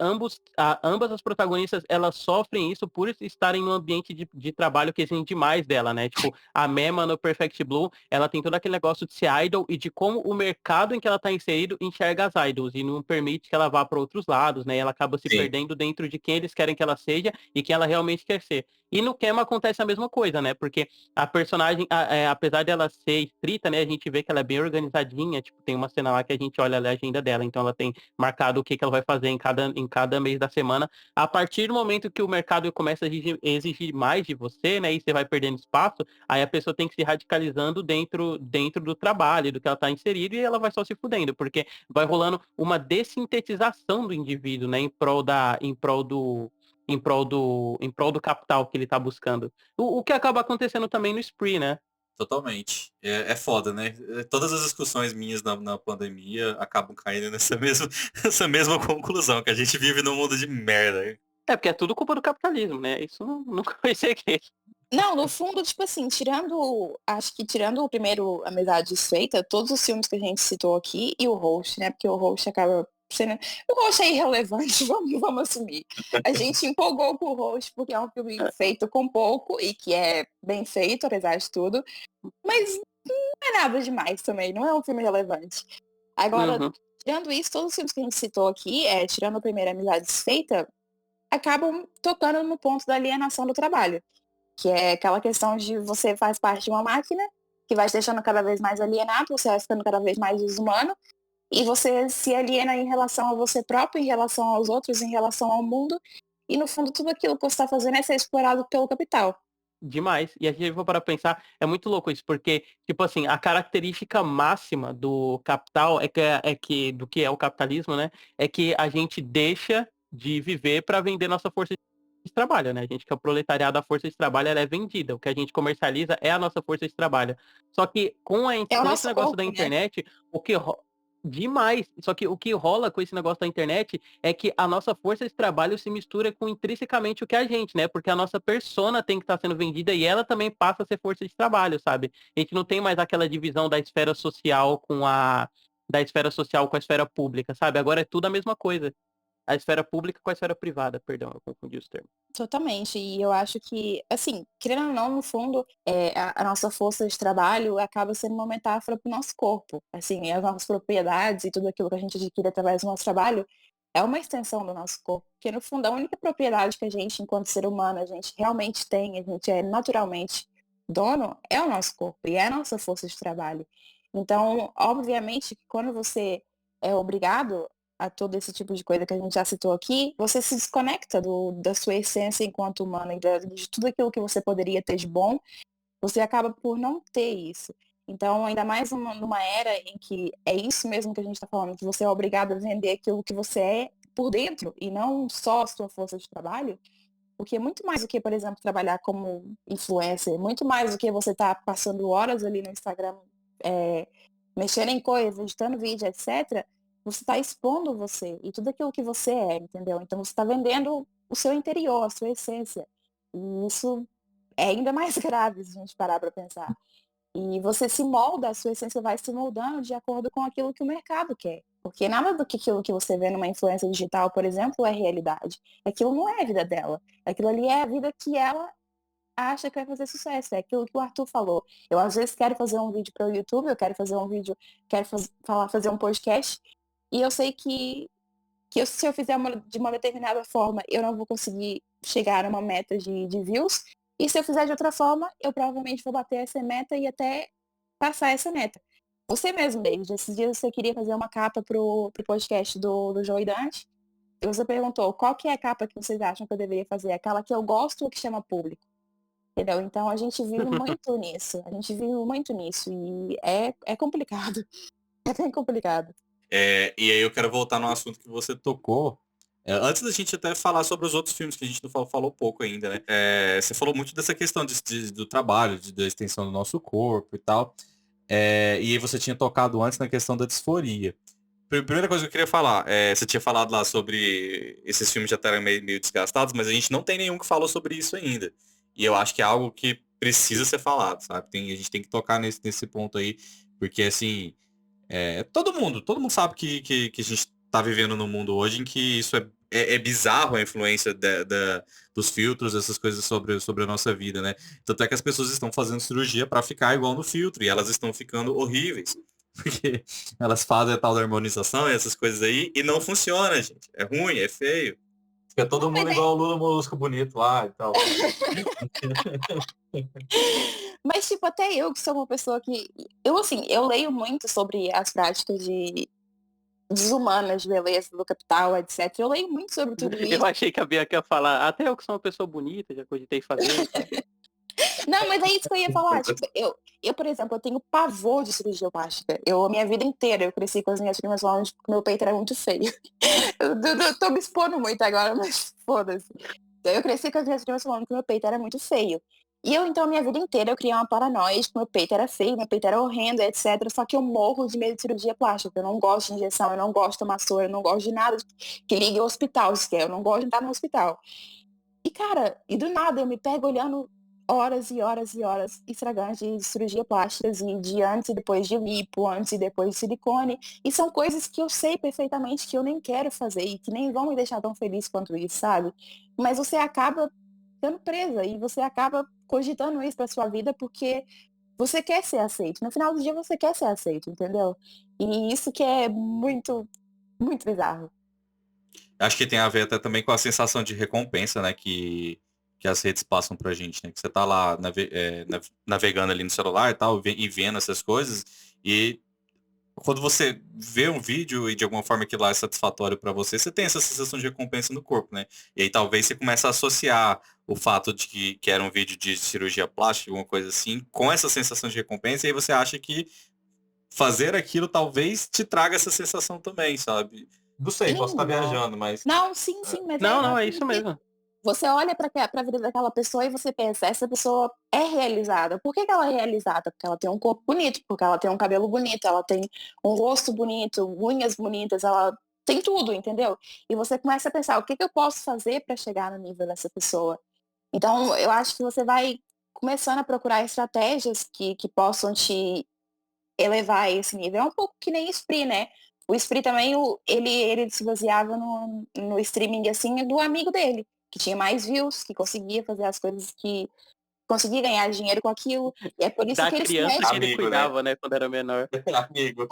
as protagonistas, elas sofrem isso por estarem num ambiente de trabalho que exige demais dela, né? Tipo, a Mema no Perfect Blue, ela tem todo aquele negócio de ser idol e de como o mercado em que ela tá inserido enxerga as idols e não permite que ela vá para outros lados, né? E ela acaba se Sim. perdendo dentro de quem eles querem que ela seja e quem ela realmente quer ser. E no Kema acontece a mesma coisa, né? Porque a personagem, apesar apesar dela ser estrita, né, a gente vê que ela é bem organizadinha, tipo, tem uma cena lá que a gente olha a legenda dela, então ela tem marcado o que que ela vai fazer em cada mês da semana. A partir do momento que o mercado começa a exigir mais de você, né, e você vai perdendo espaço, aí a pessoa tem que se radicalizando dentro do trabalho, do que ela está inserida, e ela vai só se fudendo, porque vai rolando uma dessintetização do indivíduo, né, em prol do capital que ele está buscando. O que acaba acontecendo também no Spree, né? Totalmente. É foda, né? Todas as discussões minhas na pandemia acabam caindo nessa mesma, essa mesma conclusão, que a gente vive num mundo de merda. É, porque é tudo culpa do capitalismo, né? Isso nunca vai ser que. Não, no fundo, tipo assim, acho que tirando o primeiro Amizade Desfeita, todos os filmes que a gente citou aqui e o host, né? Porque o host acaba sendo. O host é irrelevante, vamos assumir. A gente empolgou com o host porque é um filme feito com pouco e que é bem feito, apesar de tudo. Mas não é nada demais também, não é um filme relevante. Agora, Uhum. tirando isso, todos os filmes que a gente citou aqui, tirando a primeira Amizade Desfeita, acabam tocando no ponto da alienação do trabalho. Que é aquela questão de você faz parte de uma máquina que vai te deixando cada vez mais alienado, você vai ficando cada vez mais desumano, e você se aliena em relação a você próprio, em relação aos outros, em relação ao mundo, e no fundo tudo aquilo que você está fazendo é ser explorado pelo capital. Demais. E a gente for para pensar, é muito louco isso, porque, tipo assim, a característica máxima do capital do que é o capitalismo, né? É que a gente deixa de viver para vender nossa força de trabalho, né? A gente que é o proletariado, a força de trabalho, ela é vendida. O que a gente comercializa é a nossa força de trabalho. Só que É o com esse nosso negócio da corpo, né? internet, demais. Só que o que rola com esse negócio da internet é que a nossa força de trabalho se mistura com intrinsecamente o que é a gente, né? Porque a nossa persona tem que estar sendo vendida e ela também passa a ser força de trabalho, sabe? A gente não tem mais aquela divisão da esfera social com a esfera pública, sabe? Agora é tudo a mesma coisa. A esfera pública com a esfera privada, perdão, eu confundi os termos. Totalmente. E eu acho que, assim, querendo ou não, no fundo, a nossa força de trabalho acaba sendo uma metáfora para o nosso corpo. Assim, as nossas propriedades e tudo aquilo que a gente adquire através do nosso trabalho é uma extensão do nosso corpo. Porque, no fundo, a única propriedade que a gente, enquanto ser humano, a gente realmente tem, a gente é naturalmente dono, é o nosso corpo e é a nossa força de trabalho. Então, obviamente, que quando você é obrigado a todo esse tipo de coisa que a gente já citou aqui, você se desconecta da sua essência enquanto humano e de tudo aquilo que você poderia ter de bom, você acaba por não ter isso. Então, ainda mais numa era em que é isso mesmo que a gente está falando, que você é obrigado a vender aquilo que você é por dentro e não só a sua força de trabalho, porque é muito mais do que, por exemplo, trabalhar como influencer, muito mais do que você estar passando horas ali no Instagram, é, mexendo em coisas, editando vídeo, etc., você está expondo você e tudo aquilo que você é, entendeu? Então você está vendendo o seu interior, a sua essência. E isso é ainda mais grave se a gente parar para pensar. E você se molda, a sua essência vai se moldando de acordo com aquilo que o mercado quer. Porque nada do que aquilo que você vê numa influência digital, por exemplo, é realidade. Aquilo não é a vida dela. Aquilo ali é a vida que ela acha que vai fazer sucesso. É aquilo que o Arthur falou. Eu às vezes quero fazer um vídeo para o YouTube, eu quero fazer um vídeo, quero fazer um podcast, e eu sei se eu fizer de uma determinada forma, eu não vou conseguir chegar a uma meta de views. E se eu fizer de outra forma, eu provavelmente vou bater essa meta e até passar essa meta. Você mesmo, David, esses dias você queria fazer uma capa pro podcast do Joe e Dante. E você perguntou qual que é a capa que vocês acham que eu deveria fazer? Aquela que eu gosto ou que chama público? Entendeu? Então a gente vive muito nisso. A gente vive muito nisso. E é complicado. É bem complicado. E aí eu quero voltar no assunto que você tocou. Antes da gente até falar sobre os outros filmes, que a gente não falou pouco ainda, né? Você falou muito dessa questão do trabalho, da extensão do nosso corpo e tal. E aí você tinha tocado antes na questão da disforia. Primeira coisa que eu queria falar, você tinha falado lá sobre esses filmes já estarem meio desgastados, mas a gente não tem nenhum que falou sobre isso ainda. E eu acho que é algo que precisa ser falado, sabe? A gente tem que tocar nesse ponto aí, porque assim, todo mundo sabe que a gente está vivendo num mundo hoje em que isso é bizarro a influência dos filtros, essas coisas sobre a nossa vida, né? Tanto é que as pessoas estão fazendo cirurgia para ficar igual no filtro e elas estão ficando horríveis. Porque elas fazem a tal da harmonização e essas coisas aí e não funciona, gente. É ruim, é feio. Fica todo mundo igual o Lula Molusco bonito lá e tal. Mas, tipo, até eu que sou uma pessoa que... Eu, assim, eu leio muito sobre as práticas desumanas de beleza do capital, etc. Eu leio muito sobre tudo Eu isso. achei que a Bianca ia falar, até eu que sou uma pessoa bonita, já cogitei fazer. Tá? Não, mas é isso que eu ia falar. Tipo, eu, por exemplo, eu tenho pavor de cirurgia plástica. A minha vida inteira, eu cresci com as minhas primas falando que meu peito era muito feio. Eu tô me expondo muito agora, mas foda-se. Eu cresci com as minhas primas falando que meu peito era muito feio. E eu, então, a minha vida inteira, eu criei uma paranoia de que meu peito era feio, meu peito era horrendo, etc. Só que eu morro de medo de cirurgia plástica. Eu não gosto de injeção, eu não gosto de tomar soro, eu não gosto de nada que ligue ao hospital, sequer. Eu não gosto de entrar no hospital. E, cara, e do nada eu me pego olhando horas e horas e horas Instagram de cirurgia plástica e de antes e depois de lipo, antes e depois de silicone. E são coisas que eu sei perfeitamente que eu nem quero fazer e que nem vão me deixar tão feliz quanto isso, sabe? Mas você acaba ficando presa e você acaba cogitando isso pra sua vida porque você quer ser aceito. No final do dia você quer ser aceito, entendeu? E isso que é muito, muito bizarro. Acho que tem a ver até também com a sensação de recompensa, né? Que as redes passam pra gente, né? Que você tá lá navegando ali no celular e tal, e vendo essas coisas. E quando você vê um vídeo e de alguma forma aquilo lá é satisfatório pra você, você tem essa sensação de recompensa no corpo, né? E aí talvez você comece a associar o fato de que era um vídeo de cirurgia plástica, alguma coisa assim, com essa sensação de recompensa, e aí você acha que fazer aquilo talvez te traga essa sensação também, sabe? Não sei, posso estar Sim. viajando, mas Não, sim, sim, mas Não, é não, é aquilo isso que mesmo. você olha pra vida daquela pessoa e você pensa, essa pessoa é realizada. Por que ela é realizada? Porque ela tem um corpo bonito, porque ela tem um cabelo bonito, ela tem um rosto bonito, unhas bonitas, ela tem tudo, entendeu? E você começa a pensar, o que eu posso fazer para chegar no nível dessa pessoa? Então, eu acho que você vai começando a procurar estratégias que possam te elevar a esse nível. É um pouco que nem Spree, né? O Spree também, ele se baseava no streaming, assim, do amigo dele, que tinha mais views, que conseguia fazer as coisas que... conseguia ganhar dinheiro com aquilo. E é por isso Da que ele se criança mete. que ele amigo, né? cuidava, né, quando era menor. Amigo.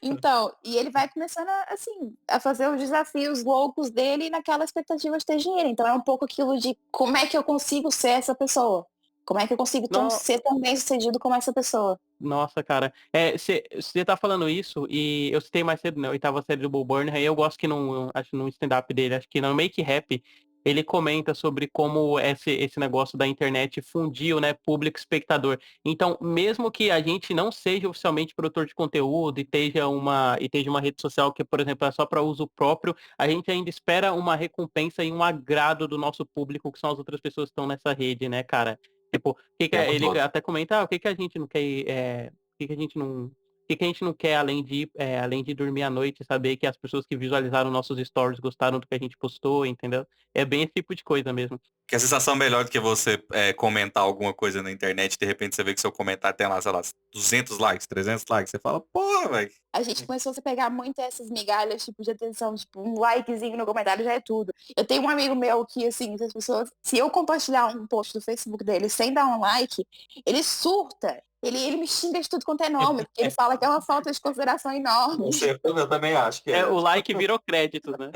Então, e ele vai começando assim, a fazer os desafios loucos dele naquela expectativa de ter dinheiro. Então é um pouco aquilo de como é que eu consigo ser essa pessoa? Como é que eu consigo No- ser tão bem sucedido como essa pessoa? Nossa, cara. Você tá falando isso e eu citei mais cedo, né? A oitava série do Bull Burner, e eu gosto que acho no stand-up dele, acho que no Make Rap, ele comenta sobre como esse negócio da internet fundiu, né, público e espectador. Então, mesmo que a gente não seja oficialmente produtor de conteúdo e esteja uma rede social que, por exemplo, é só para uso próprio, a gente ainda espera uma recompensa e um agrado do nosso público, que são as outras pessoas que estão nessa rede, né, cara? Tipo, Tempo ele todo. até comenta, o que que a gente não quer, o que a gente não quer além de dormir à noite, saber que as pessoas que visualizaram nossos stories gostaram do que a gente postou, entendeu? É bem esse tipo de coisa mesmo. Que a sensação melhor do que você comentar alguma coisa na internet, de repente você vê que seu comentário tem lá, sei lá, 200 likes, 300 likes, você fala, porra, velho. A gente começou a pegar muito essas migalhas, tipo, de atenção, tipo, um likezinho no comentário já é tudo. Eu tenho um amigo meu que, assim, se as pessoas, se eu compartilhar um post do Facebook dele sem dar um like, ele surta. Ele me xinga de tudo quanto é nome, porque ele fala que é uma falta de consideração enorme. Eu também acho que é. O like virou créditos, né?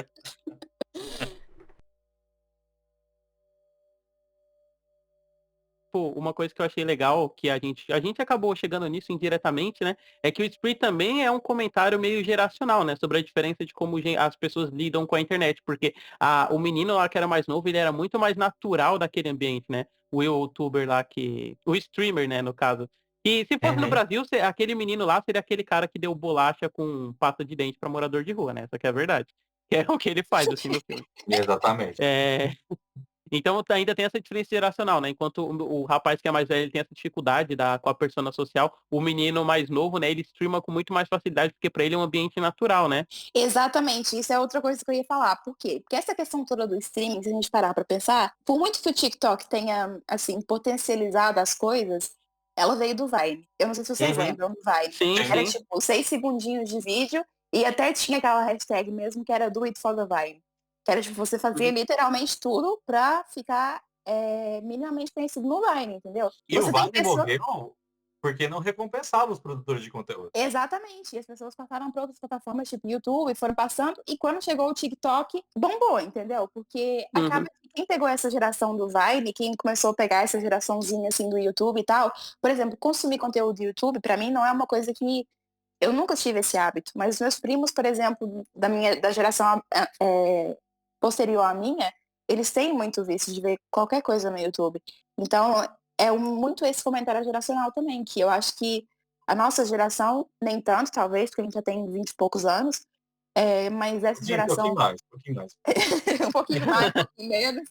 Pô, uma coisa que eu achei legal, que a gente acabou chegando nisso indiretamente, né? É que o Spree também é um comentário meio geracional, né? Sobre a diferença de como as pessoas lidam com a internet. Porque o menino lá que era mais novo, ele era muito mais natural daquele ambiente, né? O youtuber lá que... O streamer, né, no caso. E se fosse no Uhum. Brasil, aquele menino lá seria aquele cara que deu bolacha com pasta de dente pra morador de rua, né? Essa que é a verdade. Que é o que ele faz, assim, no filme. Exatamente. É, então ainda tem essa diferença geracional, né? Enquanto o rapaz que é mais velho ele tem essa dificuldade com a persona social, o menino mais novo, né, ele streama com muito mais facilidade, porque para ele é um ambiente natural, né? Exatamente, isso é outra coisa que eu ia falar. Por quê? Porque essa questão toda do streaming, se a gente parar pra pensar, por muito que o TikTok tenha, assim, potencializado as coisas, ela veio do Vine. Eu não sei se vocês Uhum. lembram do Vine. Sim, Era sim. tipo 6 segundinhos de vídeo e até tinha aquela hashtag mesmo que era Do It for the Vine. Que era tipo, você fazia literalmente tudo pra ficar minimamente conhecido no Vine, entendeu? E o Você tem Vine pessoa... morreu porque não recompensava os produtores de conteúdo. Exatamente. E as pessoas passaram para outras plataformas, tipo YouTube, foram passando, e quando chegou o TikTok, bombou, entendeu? Porque acaba que quem pegou essa geração do Vine, quem começou a pegar essa geraçãozinha assim do YouTube e tal, por exemplo, consumir conteúdo do YouTube, pra mim não é uma coisa que eu nunca tive esse hábito, mas os meus primos, por exemplo, da geração posterior à minha, eles têm muito vício de ver qualquer coisa no YouTube. Então, muito esse comentário geracional também, que eu acho que a nossa geração, nem tanto, talvez, porque a gente já tem 20 e poucos anos, mas essa Um pouquinho geração, mais, um pouquinho mais. um pouquinho mais, um pouquinho menos,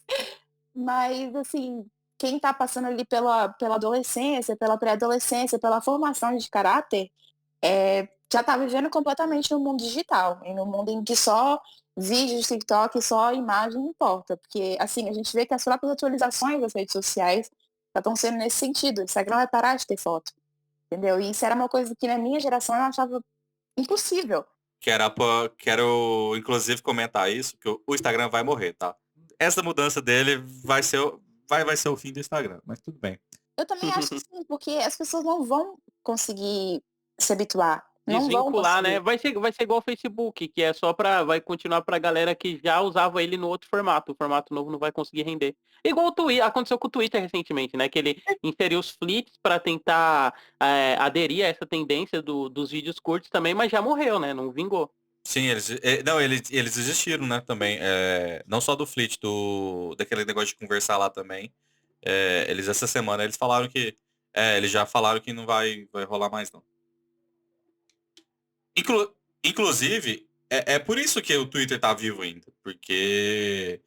mas, assim, quem tá passando ali pela adolescência, pela pré-adolescência, pela formação de caráter, já tá vivendo completamente no mundo digital, e no mundo em que só vídeos, TikTok, só imagem importa. Porque, assim, a gente vê que as próprias atualizações das redes sociais já estão sendo nesse sentido. O Instagram vai parar de ter foto, entendeu? E isso era uma coisa que na minha geração eu achava impossível. Quero, inclusive, comentar isso, que o Instagram vai morrer, tá? Essa mudança dele vai ser o fim do Instagram, mas tudo bem. Eu também acho que sim, porque as pessoas não vão conseguir se habituar. Não vão Desvincular, né? conseguir. Vai ser igual o Facebook, que é vai continuar pra galera que já usava ele no outro formato. O formato novo não vai conseguir render. Igual o Twitter, aconteceu com o Twitter recentemente, né? Que ele inseriu os flits pra tentar aderir a essa tendência dos vídeos curtos também, mas já morreu, né? Não vingou. Sim, eles existiram, né, também. Não só do Fleet, daquele negócio de conversar lá também. Essa semana, eles falaram que... eles já falaram que não vai rolar mais, não. Inclusive, é por isso que o Twitter tá vivo ainda. Porque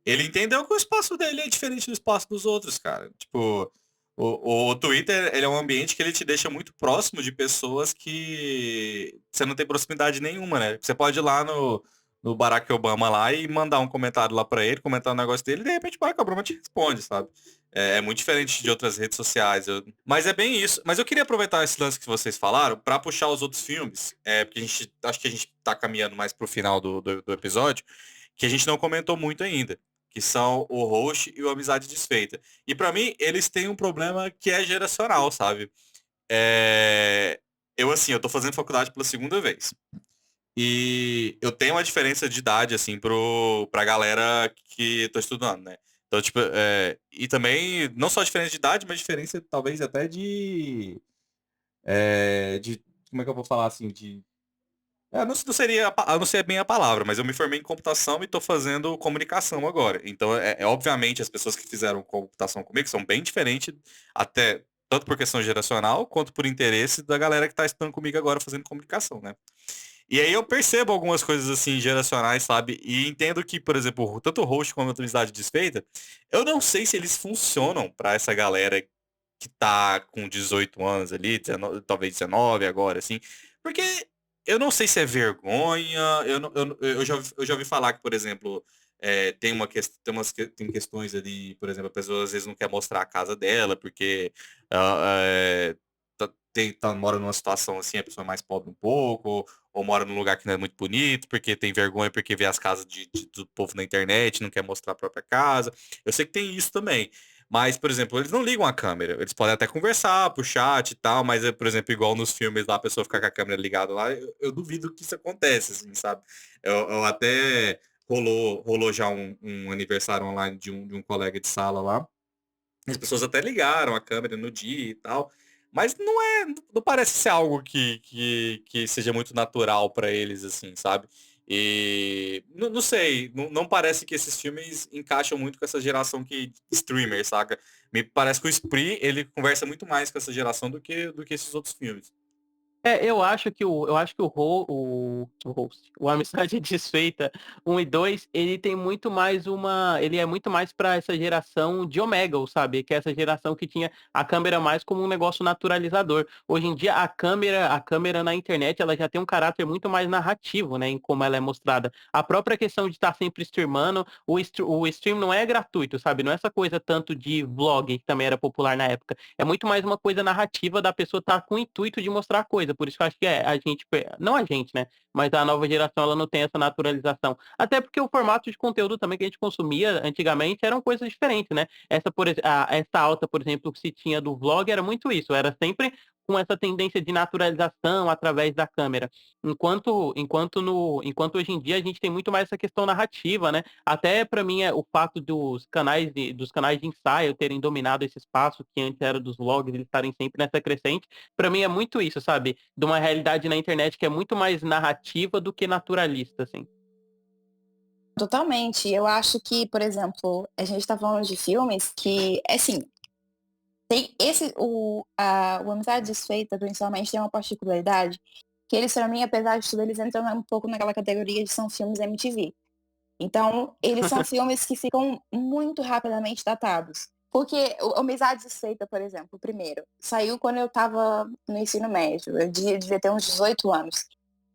ele entendeu que o espaço dele é diferente do espaço dos outros, cara. Tipo, o Twitter, ele é um ambiente que ele te deixa muito próximo de pessoas que você não tem proximidade nenhuma, né? Você pode ir lá no Barack Obama lá e mandar um comentário lá pra ele, comentar um negócio dele, e de repente o Barack Obama te responde, sabe? É muito diferente de outras redes sociais. Mas é bem isso. Mas eu queria aproveitar esse lance que vocês falaram pra puxar os outros filmes, porque acho que a gente tá caminhando mais pro final do episódio, que a gente não comentou muito ainda, que são o Host e o Amizade Desfeita. E pra mim, eles têm um problema que é geracional, sabe? Eu tô fazendo faculdade pela segunda vez. E eu tenho uma diferença de idade, assim, pra galera que tô estudando, né? Então, tipo, e também, não só diferença de idade, mas diferença talvez até de como é que eu vou falar assim, eu não sei bem a palavra, mas eu me formei em computação e estou fazendo comunicação agora. Então, obviamente, as pessoas que fizeram computação comigo são bem diferentes, até tanto por questão geracional, quanto por interesse da galera que está estudando comigo agora fazendo comunicação, né? E aí eu percebo algumas coisas assim geracionais, sabe? E entendo que, por exemplo, tanto o host como a atualidade desfeita, eu não sei se eles funcionam para essa galera que tá com 18 anos ali, 19, talvez 19 agora, assim. Porque eu não sei se é vergonha, eu já ouvi falar que, por exemplo, tem questões ali, por exemplo, a pessoa às vezes não quer mostrar a casa dela, porque mora numa situação assim, a pessoa é mais pobre um pouco, ou mora num lugar que não é muito bonito, porque tem vergonha, porque vê as casas do povo na internet, não quer mostrar a própria casa. Eu sei que tem isso também. Mas, por exemplo, eles não ligam a câmera. Eles podem até conversar por chat e tal, mas, por exemplo, igual nos filmes lá, a pessoa ficar com a câmera ligada lá, eu duvido que isso acontece, assim, sabe? Eu até rolou já um aniversário online de um colega de sala lá. As pessoas até ligaram a câmera no dia e tal. Mas não parece ser algo que seja muito natural pra eles, assim, sabe? E não sei, não parece que esses filmes encaixam muito com essa geração streamer, saca? Me parece que o Spree, ele conversa muito mais com essa geração do que esses outros filmes. O host, o Amizade Desfeita 1 e 2, ele tem muito mais ele é muito mais para essa geração de Omegle, sabe? Que é essa geração que tinha a câmera mais como um negócio naturalizador. Hoje em dia a câmera na internet, ela já tem um caráter muito mais narrativo, né, em como ela é mostrada. A própria questão de estar sempre streamando, o stream não é gratuito, sabe? Não é essa coisa tanto de vlog, que também era popular na época. É muito mais uma coisa narrativa da pessoa estar com o intuito de mostrar a coisa. Por isso que eu acho que a gente, não a gente, né? Mas a nova geração ela não tem essa naturalização. Até porque o formato de conteúdo também que a gente consumia antigamente eram coisas diferentes, né? Essa alta, por exemplo, que se tinha do vlog era muito isso, era sempre com essa tendência de naturalização através da câmera. Enquanto hoje em dia a gente tem muito mais essa questão narrativa, né? Até para mim o fato dos canais de ensaio terem dominado esse espaço que antes era dos vlogs, eles estarem sempre nessa crescente, para mim é muito isso, sabe? De uma realidade na internet que é muito mais narrativa do que naturalista, assim. Totalmente. Eu acho que, por exemplo, a gente tá falando de filmes que, assim, tem o Amizade Desfeita, principalmente, tem uma particularidade que eles, pra mim, apesar de tudo, eles entram um pouco naquela categoria de são filmes MTV. Então, eles são filmes que ficam muito rapidamente datados. Porque o Amizade Desfeita, por exemplo, o primeiro, saiu quando eu tava no ensino médio. Eu devia ter uns 18 anos.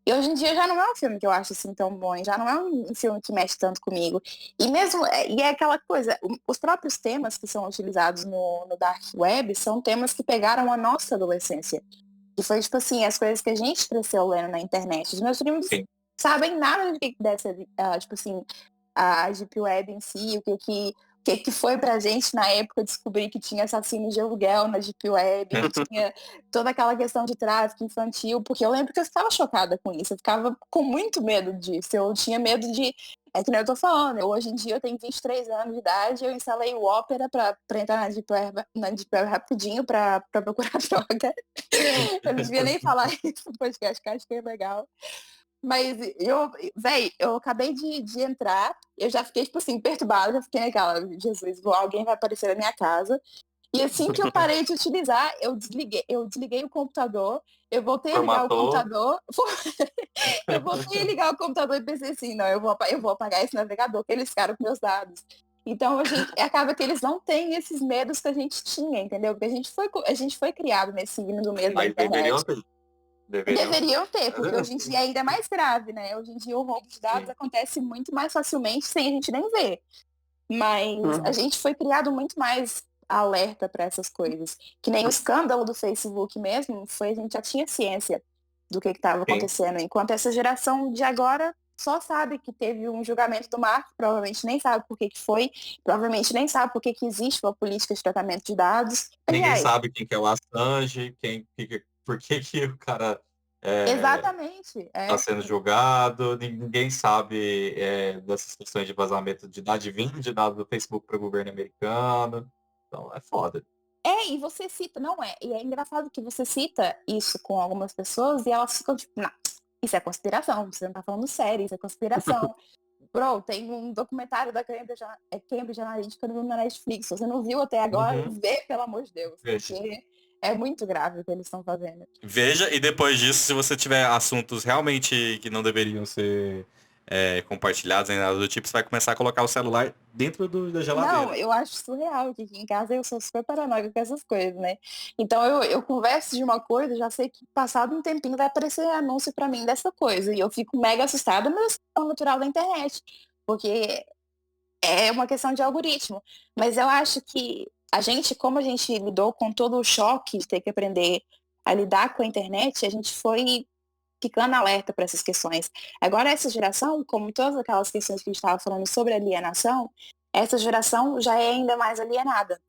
E hoje em dia já não é um filme que eu acho assim tão bom, já não é um filme que mexe tanto comigo. E mesmo, e é aquela coisa, os próprios temas que são utilizados no Dark Web são temas que pegaram a nossa adolescência. E foi tipo assim, as coisas que a gente cresceu lendo na internet. Os meus primos Sim. sabem nada do que deve ser, tipo assim, a Deep Web em si, o que foi pra gente na época descobrir que tinha assassinos de aluguel na Deep Web, que tinha toda aquela questão de tráfico infantil, porque eu lembro que eu ficava chocada com isso, eu ficava com muito medo disso, eu tinha medo de... É que nem eu tô falando, hoje em dia eu tenho 23 anos de idade, eu instalei o Opera pra entrar na Deep Web rapidinho pra procurar droga. Eu não devia nem falar isso no podcast, que eu acho que é legal. Mas eu acabei de entrar, eu já fiquei, tipo assim, perturbada, já fiquei naquela, Jesus, alguém vai aparecer na minha casa. E assim que eu parei de utilizar, eu desliguei o computador, eu voltei a ligar o Formatou. computador, eu voltei a ligar o computador e pensei assim, não, eu vou apagar esse navegador, que eles ficaram com meus dados. Então acaba que eles não têm esses medos que a gente tinha, entendeu? Porque a gente foi criado nesse hino do medo da Mas deveriam internet. ter. Deveriam ter. Deveriam ter, porque hoje em dia é ainda mais grave, né? Hoje em dia o roubo de dados Sim. acontece muito mais facilmente sem a gente nem ver. Mas a Uhum. gente foi criado muito mais alerta para essas coisas. Que nem o escândalo do Facebook mesmo, a gente já tinha ciência do que estava Sim. acontecendo. Enquanto essa geração de agora só sabe que teve um julgamento do Mark, provavelmente nem sabe por que foi, provavelmente nem sabe por que existe uma política de tratamento de dados. Ninguém Aliás, sabe quem que é o Assange, por que o cara exatamente. está sendo julgado, ninguém sabe dessas questões de vazamento de dados, de vinda de dados do Facebook para o governo americano. Então é foda. E você cita, não é? E é engraçado que você cita isso com algumas pessoas e elas ficam tipo, não, isso é conspiração, você não tá falando sério, isso é conspiração. Bro, tem um documentário da Cambridge Analytica no Netflix, se você não viu até agora, Uhum. vê, pelo amor de Deus, Veja. porque é muito grave o que eles estão fazendo. Veja, e depois disso, se você tiver assuntos realmente que não deveriam ser compartilhados nem nada do tipo, você vai começar a colocar o celular dentro da Não, geladeira. eu acho surreal que aqui em casa eu sou super paranoica com essas coisas, né? Então eu converso de uma coisa, já sei que passado um tempinho vai aparecer anúncio pra mim dessa coisa. E eu fico mega assustada, mas é o natural da internet. Porque é uma questão de algoritmo. Mas eu acho que como a gente lidou com todo o choque de ter que aprender a lidar com a internet, a gente foi ficando alerta para essas questões. Agora, essa geração, como todas aquelas questões que a gente estava falando sobre alienação, essa geração já é ainda mais alienada.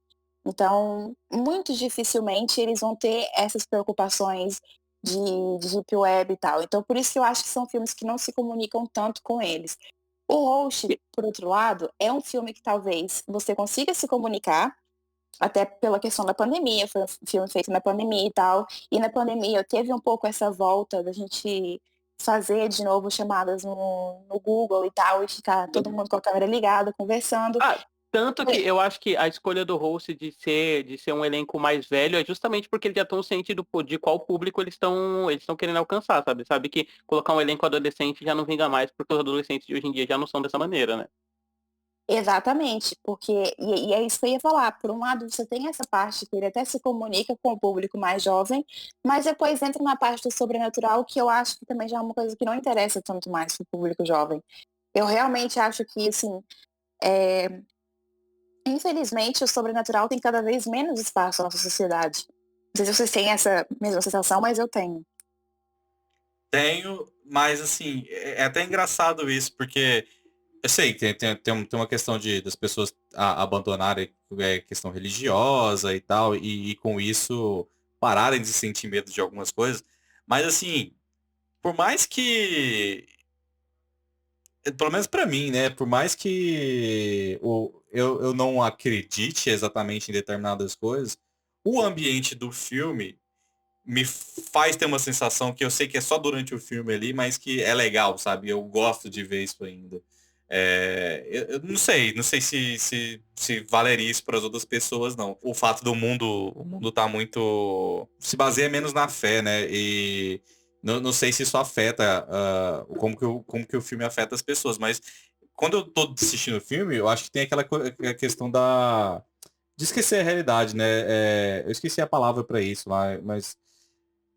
Então, muito dificilmente eles vão ter essas preocupações de Deep Web e tal. Então, por isso que eu acho que são filmes que não se comunicam tanto com eles. O Host, por outro lado, é um filme que talvez você consiga se comunicar, até pela questão da pandemia, foi um filme feito na pandemia e tal, e na pandemia teve um pouco essa volta da gente fazer de novo chamadas no Google e tal, e ficar todo mundo com a câmera ligada, conversando. Tanto que eu acho que a escolha do host de ser um elenco mais velho é justamente porque eles já estão cientes de qual público eles estão querendo alcançar, sabe? Sabe que colocar um elenco adolescente já não vinga mais, porque os adolescentes de hoje em dia já não são dessa maneira, né? Exatamente, porque, e é isso que eu ia falar, por um lado você tem essa parte que ele até se comunica com o público mais jovem, mas depois entra na parte do sobrenatural, que eu acho que também já é uma coisa que não interessa tanto mais para o público jovem. Eu realmente acho que, assim, infelizmente o sobrenatural tem cada vez menos espaço na nossa sociedade. Não sei se vocês têm essa mesma sensação, mas eu tenho. Tenho, mas assim, é até engraçado isso, porque eu sei que tem uma questão das pessoas abandonarem questão religiosa e tal, e com isso pararem de sentir medo de algumas coisas. Mas assim, por mais que, pelo menos pra mim, né? Por mais que eu não acredite exatamente em determinadas coisas, o ambiente do filme me faz ter uma sensação que eu sei que é só durante o filme ali, mas que é legal, sabe? Eu gosto de ver isso ainda. Eu não sei se valeria isso para as outras pessoas, não. O fato o mundo tá muito, se baseia menos na fé, né? E não sei se isso afeta como que o filme afeta as pessoas, mas quando eu tô assistindo o filme, eu acho que tem a questão de esquecer a realidade, né? Eu esqueci a palavra para isso,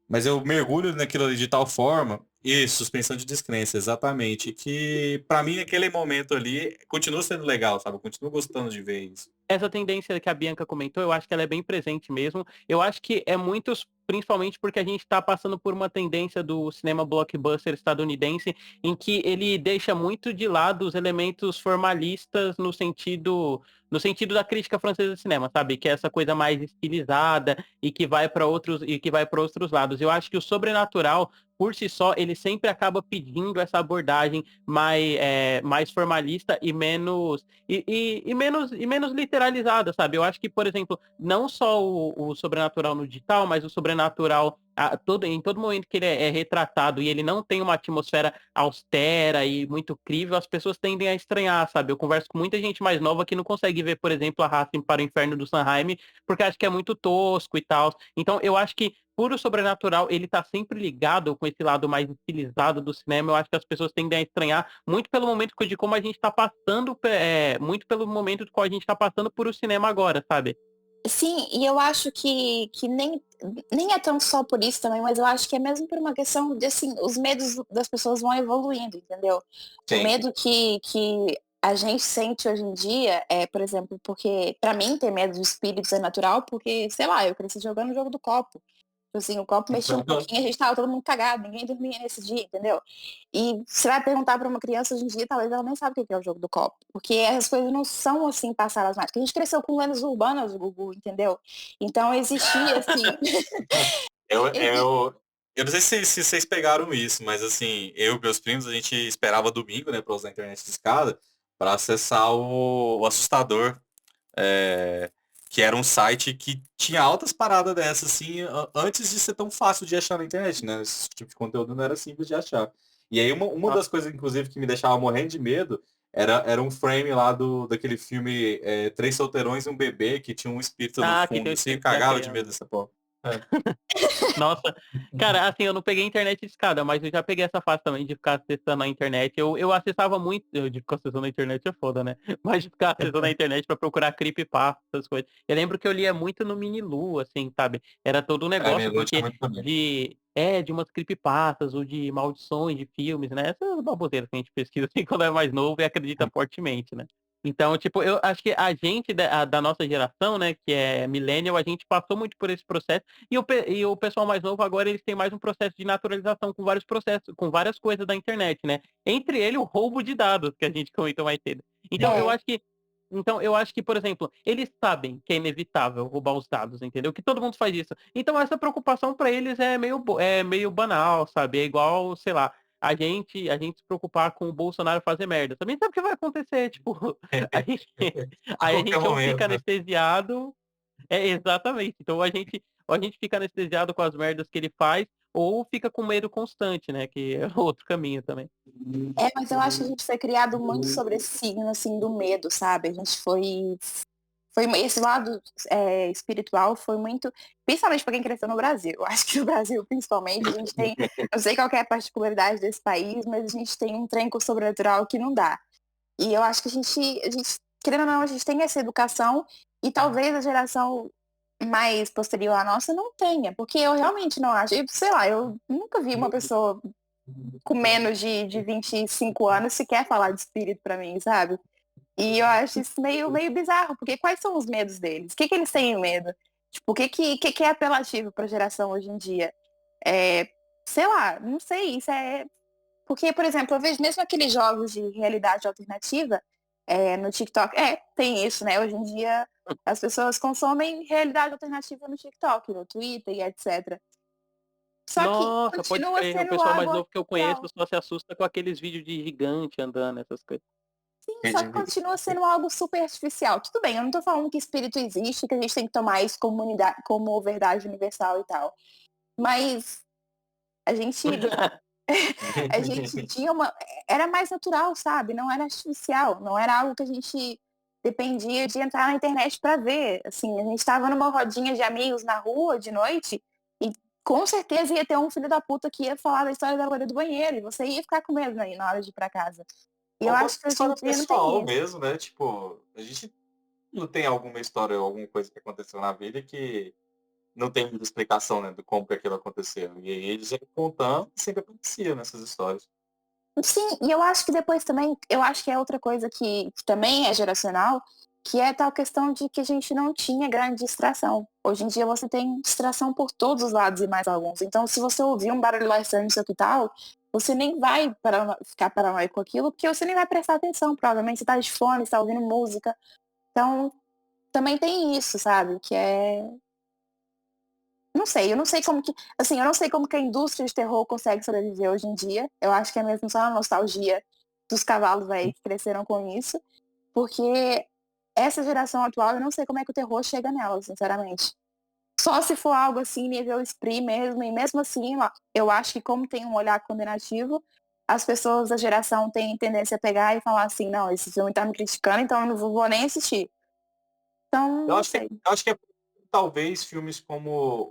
mas eu mergulho naquilo ali de tal forma, e suspensão de descrença, exatamente, que pra mim naquele momento ali continua sendo legal, sabe? Eu continuo gostando de ver isso. Essa tendência que a Bianca comentou, eu acho que ela é bem presente mesmo. Eu acho que é muitos, principalmente porque a gente está passando por uma tendência do cinema blockbuster estadunidense, em que ele deixa muito de lado os elementos formalistas no sentido da crítica francesa de cinema, sabe? Que é essa coisa mais estilizada e que vai para outros lados. Eu acho que o sobrenatural por si só, ele sempre acaba pedindo essa abordagem mais formalista e menos literalizada, sabe? Eu acho que, por exemplo, não só o sobrenatural no digital, mas o sobrenatural em todo momento que ele é retratado e ele não tem uma atmosfera austera e muito crível, as pessoas tendem a estranhar, sabe? Eu converso com muita gente mais nova que não consegue ver, por exemplo, a Raça para o Inferno do Sanheim, porque acha que é muito tosco e tal. Então, eu acho que por o sobrenatural, ele tá sempre ligado com esse lado mais estilizado do cinema. Eu acho que as pessoas tendem a estranhar muito pelo momento de como a gente tá passando, muito pelo momento do qual a gente tá passando por o cinema agora, sabe? Sim, e eu acho que nem é tão só por isso também, mas eu acho que é mesmo por uma questão de, assim, os medos das pessoas vão evoluindo, entendeu? O Sim. medo que a gente sente hoje em dia é, por exemplo, porque pra mim ter medo de espíritos é natural, porque, sei lá, eu cresci jogando o jogo do copo. Tipo assim, o copo mexia um pouquinho, a gente tava todo mundo cagado, ninguém dormia nesse dia, entendeu? E você vai perguntar pra uma criança hoje em dia, talvez ela nem sabe o que é o jogo do copo. Porque essas coisas não são assim passadas mais. Porque a gente cresceu com lendas urbanas, Gugu, entendeu? Então existia assim. Eu, exi- eu, eu não sei se vocês pegaram isso, mas assim, eu e meus primos, a gente esperava domingo, né, pra usar a internet de escada, pra acessar o Assustador, é, que era um site que tinha altas paradas dessas, assim, antes de ser tão fácil de achar na internet, né? Esse tipo de conteúdo não era simples de achar. E aí uma das coisas, inclusive, que me deixava morrendo de medo era um frame lá daquele filme Três Solteirões e um Bebê, que tinha um espírito no Que tem fundo, o assim, eu espírito da cagava de criança. medo dessa porra. É. Nossa, cara, assim, eu não peguei internet de escada, mas eu já peguei essa fase também de ficar acessando a internet. Eu acessava muito, de ficar acessando a internet é foda, né? Mas de ficar acessando a internet pra procurar creepypasta, essas coisas. Eu lembro que eu lia muito no Minilu, assim, sabe? Era todo um É, minha negócio, lua tinha porque muito também. de umas creepypastas ou de maldições de filmes, né? Essas baboseiras que a gente pesquisa assim quando é mais novo e acredita fortemente, né? Então, tipo, eu acho que a gente da nossa geração, né, que é millennial, a gente passou muito por esse processo e o pessoal mais novo agora eles têm mais um processo de naturalização com vários processos, com várias coisas da internet, né? Entre ele o roubo de dados que a gente comentou mais cedo. Então eu É, acho que por exemplo, eles sabem que é inevitável roubar os dados, entendeu? Que todo mundo faz isso. Então essa preocupação para eles é meio banal, sabe? É igual, sei lá, a gente se preocupar com o Bolsonaro fazer merda. Também sabe o que vai acontecer, tipo, a gente A aí a qualquer gente ou fica momento, né? anestesiado exatamente. Então a gente fica anestesiado com as merdas que ele faz, ou fica com medo constante, né? Que é outro caminho também. mas eu acho que a gente foi criado muito sobre esse signo assim do medo, sabe? A gente foi esse lado espiritual foi muito, principalmente para quem cresceu no Brasil. Eu acho que no Brasil, principalmente, a gente tem, eu sei qual que é a particularidade desse país, mas a gente tem um trem com o sobrenatural que não dá. E eu acho que a gente, querendo ou não, a gente tem essa educação e talvez a geração mais posterior à nossa não tenha, porque eu realmente não acho, sei lá, eu nunca vi uma pessoa com menos de 25 anos sequer falar de espírito pra mim, sabe? E eu acho isso meio bizarro, porque quais são os medos deles? O que eles têm medo? Tipo, o que é apelativo pra geração hoje em dia? sei lá, não sei, isso é... Porque, por exemplo, eu vejo mesmo aqueles jogos de realidade alternativa no TikTok. Tem isso, né? Hoje em dia as pessoas consomem realidade alternativa no TikTok, no Twitter e etc. Só que Nossa, pode continua crer. O sendo pessoal mais algo novo que eu conheço artificial. só se assusta com aqueles vídeos de gigante andando, essas coisas. Sim, só que continua sendo algo super artificial. Tudo bem, eu não tô falando que espírito existe, que a gente tem que tomar isso como, como verdade universal e tal. Mas a gente a gente tinha uma... Era mais natural, sabe? Não era artificial, não era algo que a gente dependia de entrar na internet para ver. Assim, a gente estava numa rodinha de amigos na rua de noite e com certeza ia ter um filho da puta que ia falar da história da loira do banheiro e você ia ficar com medo aí na hora de ir para casa. E eu Ou acho quanto que hoje em história dia não tem pessoal isso. mesmo, né? Tipo, a gente não tem alguma história ou alguma coisa que aconteceu na vida que não tem muita explicação, né, do como que aquilo aconteceu. E aí eles iam contando e sempre acontecia nessas histórias. Sim, e eu acho que depois também, eu acho que é outra coisa que também é geracional, que é tal questão de que a gente não tinha grande distração. Hoje em dia você tem distração por todos os lados e mais alguns. Então, se você ouvir um barulho lá estranho no seu quintal, você nem vai ficar paranoico com aquilo, porque você nem vai prestar atenção. Provavelmente você tá de fone, você tá ouvindo música. Então, também tem isso, sabe? Que é... Não sei, eu não sei como que, assim, eu não sei como que a indústria de terror consegue sobreviver hoje em dia. Eu acho que é mesmo só a nostalgia dos cavalos aí que cresceram com isso, porque essa geração atual, eu não sei como é que o terror chega nela, sinceramente. Só se for algo assim, nível Spree mesmo, e mesmo assim, eu acho que como tem um olhar condenativo, as pessoas da geração têm tendência a pegar e falar assim, não, esse filme tá me criticando, então eu não vou nem assistir. Então, não sei. Eu acho que é, talvez filmes como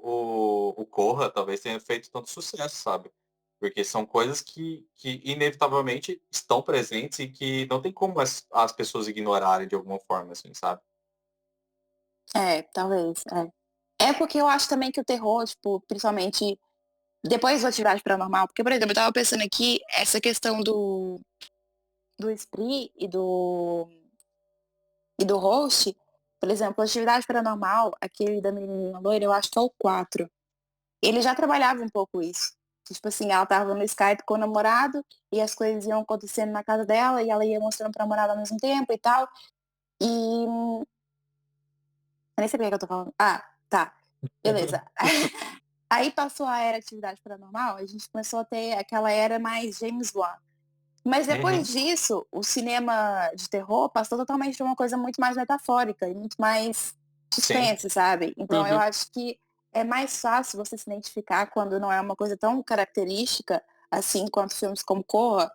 o Corra talvez tenha feito tanto sucesso, sabe? Porque são coisas que inevitavelmente estão presentes e que não tem como as pessoas ignorarem de alguma forma, assim, sabe? Talvez, é. É porque eu acho também que o terror, tipo, principalmente depois do Atividade Paranormal, porque, por exemplo, eu tava pensando aqui, essa questão do Spree e do Host, por exemplo, Atividade Paranormal, aquele da menininha loira, eu acho que é o 4. Ele já trabalhava um pouco isso. Tipo assim, ela tava no Skype com o namorado e as coisas iam acontecendo na casa dela e ela ia mostrando pra namorada ao mesmo tempo e tal. E eu nem sei por que eu tô falando. Ah, tá. Beleza. Aí passou a era atividade paranormal, a gente começou a ter aquela era mais James Wan. Mas depois Uhum. disso, o cinema de terror passou totalmente de uma coisa muito mais metafórica e muito mais Sim. suspense, sabe? Então eu Uhum. acho que é mais fácil você se identificar quando não é uma coisa tão característica, assim, quanto filmes como Corra.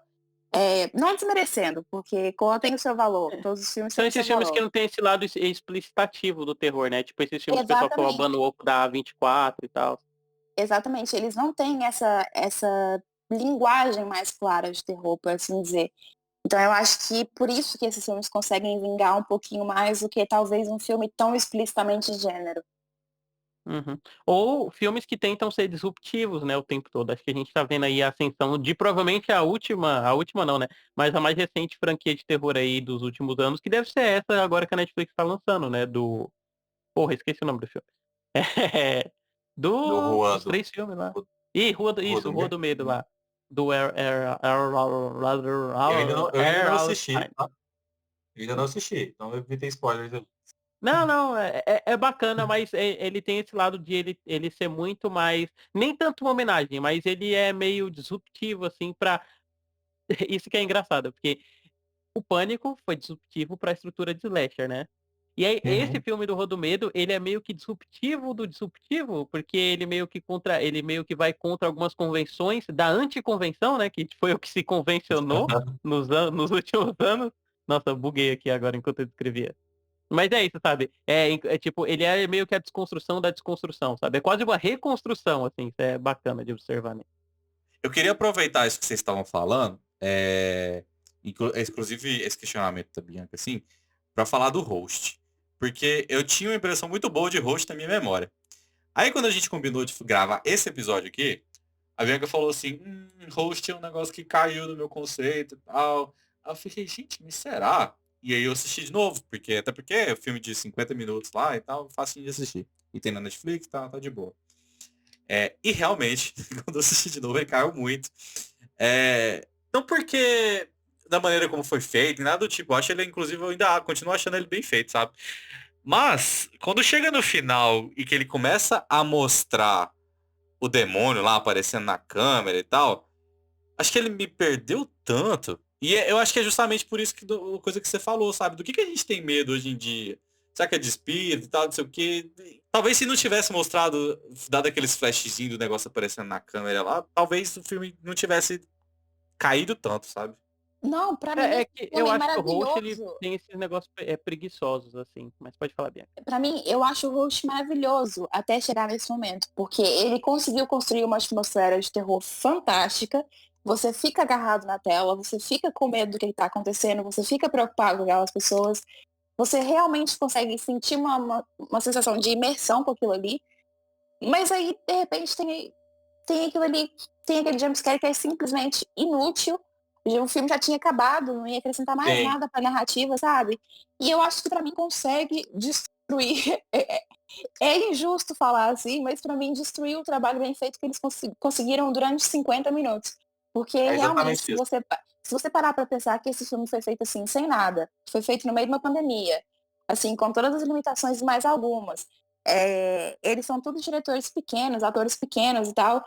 Não desmerecendo, porque Corra tem o seu valor, todos os filmes São têm o seu esses filmes que valor. não tem esse lado explicitativo do terror, né? Tipo esses filmes que o pessoal fica Exatamente. babando o ovo da A24 e tal. Exatamente, eles não têm essa linguagem mais clara de terror, por assim dizer. Então eu acho que por isso que esses filmes conseguem vingar um pouquinho mais do que talvez um filme tão explicitamente de gênero. Uhum. Ou filmes que tentam ser disruptivos, né, o tempo todo. Acho que a gente tá vendo aí a ascensão de provavelmente a última não, né? Mas a mais recente franquia de terror aí dos últimos anos, que deve ser essa agora que a Netflix tá lançando, né? Porra, esqueci o nome do filme. É, Do Rua dos do, 3 filmes lá. Rua Rua Isso, do Rua Medo. do Medo lá. Do Eu ainda não assisti, Stein. tá? Eu ainda não assisti, então eu evitei spoilers ali. Não, não, é bacana, mas ele tem esse lado de ele ser muito mais, nem tanto uma homenagem, mas ele é meio disruptivo, assim, pra... Isso que é engraçado, porque o Pânico foi disruptivo pra estrutura de slasher, né? E aí, esse Uhum. filme do Rodo Medo, ele é meio que disruptivo do disruptivo, porque ele meio que vai contra algumas convenções da anticonvenção, né? Que foi o que se convencionou nos últimos anos. Nossa, eu buguei aqui agora enquanto eu descrevia. Mas é isso, sabe? Tipo, ele é meio que a desconstrução da desconstrução, sabe? É quase uma reconstrução, assim. Isso é bacana de observar, né? Eu queria aproveitar isso que vocês estavam falando, inclusive esse questionamento da Bianca, assim, para falar do host. Porque eu tinha uma impressão muito boa de host na minha memória. Aí quando a gente combinou de gravar esse episódio aqui, a Bianca falou assim, host é um negócio que caiu no meu conceito e tal. Aí eu fiquei, gente, mas será? E aí eu assisti de novo, até porque é um filme de 50 minutos lá e tal, facinho de assistir. E tem na Netflix, tá de boa. E realmente, quando eu assisti de novo, ele caiu muito. Não porque da maneira como foi feito, nada do tipo. Eu acho ele, inclusive, eu ainda continuo achando ele bem feito, sabe? Mas, quando chega no final e que ele começa a mostrar o demônio lá aparecendo na câmera e tal, acho que ele me perdeu tanto. Eu acho que é justamente por isso que coisa que você falou, sabe? Do que a gente tem medo hoje em dia? Será que é de espírito e tal, não sei o quê? Talvez se não tivesse mostrado, dado aqueles flashzinhos do negócio aparecendo na câmera lá, talvez o filme não tivesse caído tanto, sabe? Não, pra mim É esse que eu filme é acho que o Host, ele maravilhoso. tem esses negócios preguiçosos, assim. Mas pode falar, Bianca. Pra mim, eu acho o Rush maravilhoso até chegar nesse momento, porque ele conseguiu construir uma atmosfera de terror fantástica. Você fica agarrado na tela, você fica com medo do que está acontecendo, você fica preocupado com aquelas pessoas. Você realmente consegue sentir uma sensação de imersão com aquilo ali. Mas aí, de repente, tem aquilo ali, tem aquele jumpscare que é simplesmente inútil. O filme já tinha acabado, não ia acrescentar mais Sim. nada pra narrativa, sabe? E eu acho que pra mim consegue destruir. É injusto falar assim, mas pra mim destruir o trabalho bem feito que eles conseguiram durante 50 minutos. Porque É realmente, exatamente se isso. você parar pra pensar que esse filme foi feito assim, sem nada, foi feito no meio de uma pandemia, assim, com todas as limitações e mais algumas. Eles são todos diretores pequenos, atores pequenos e tal.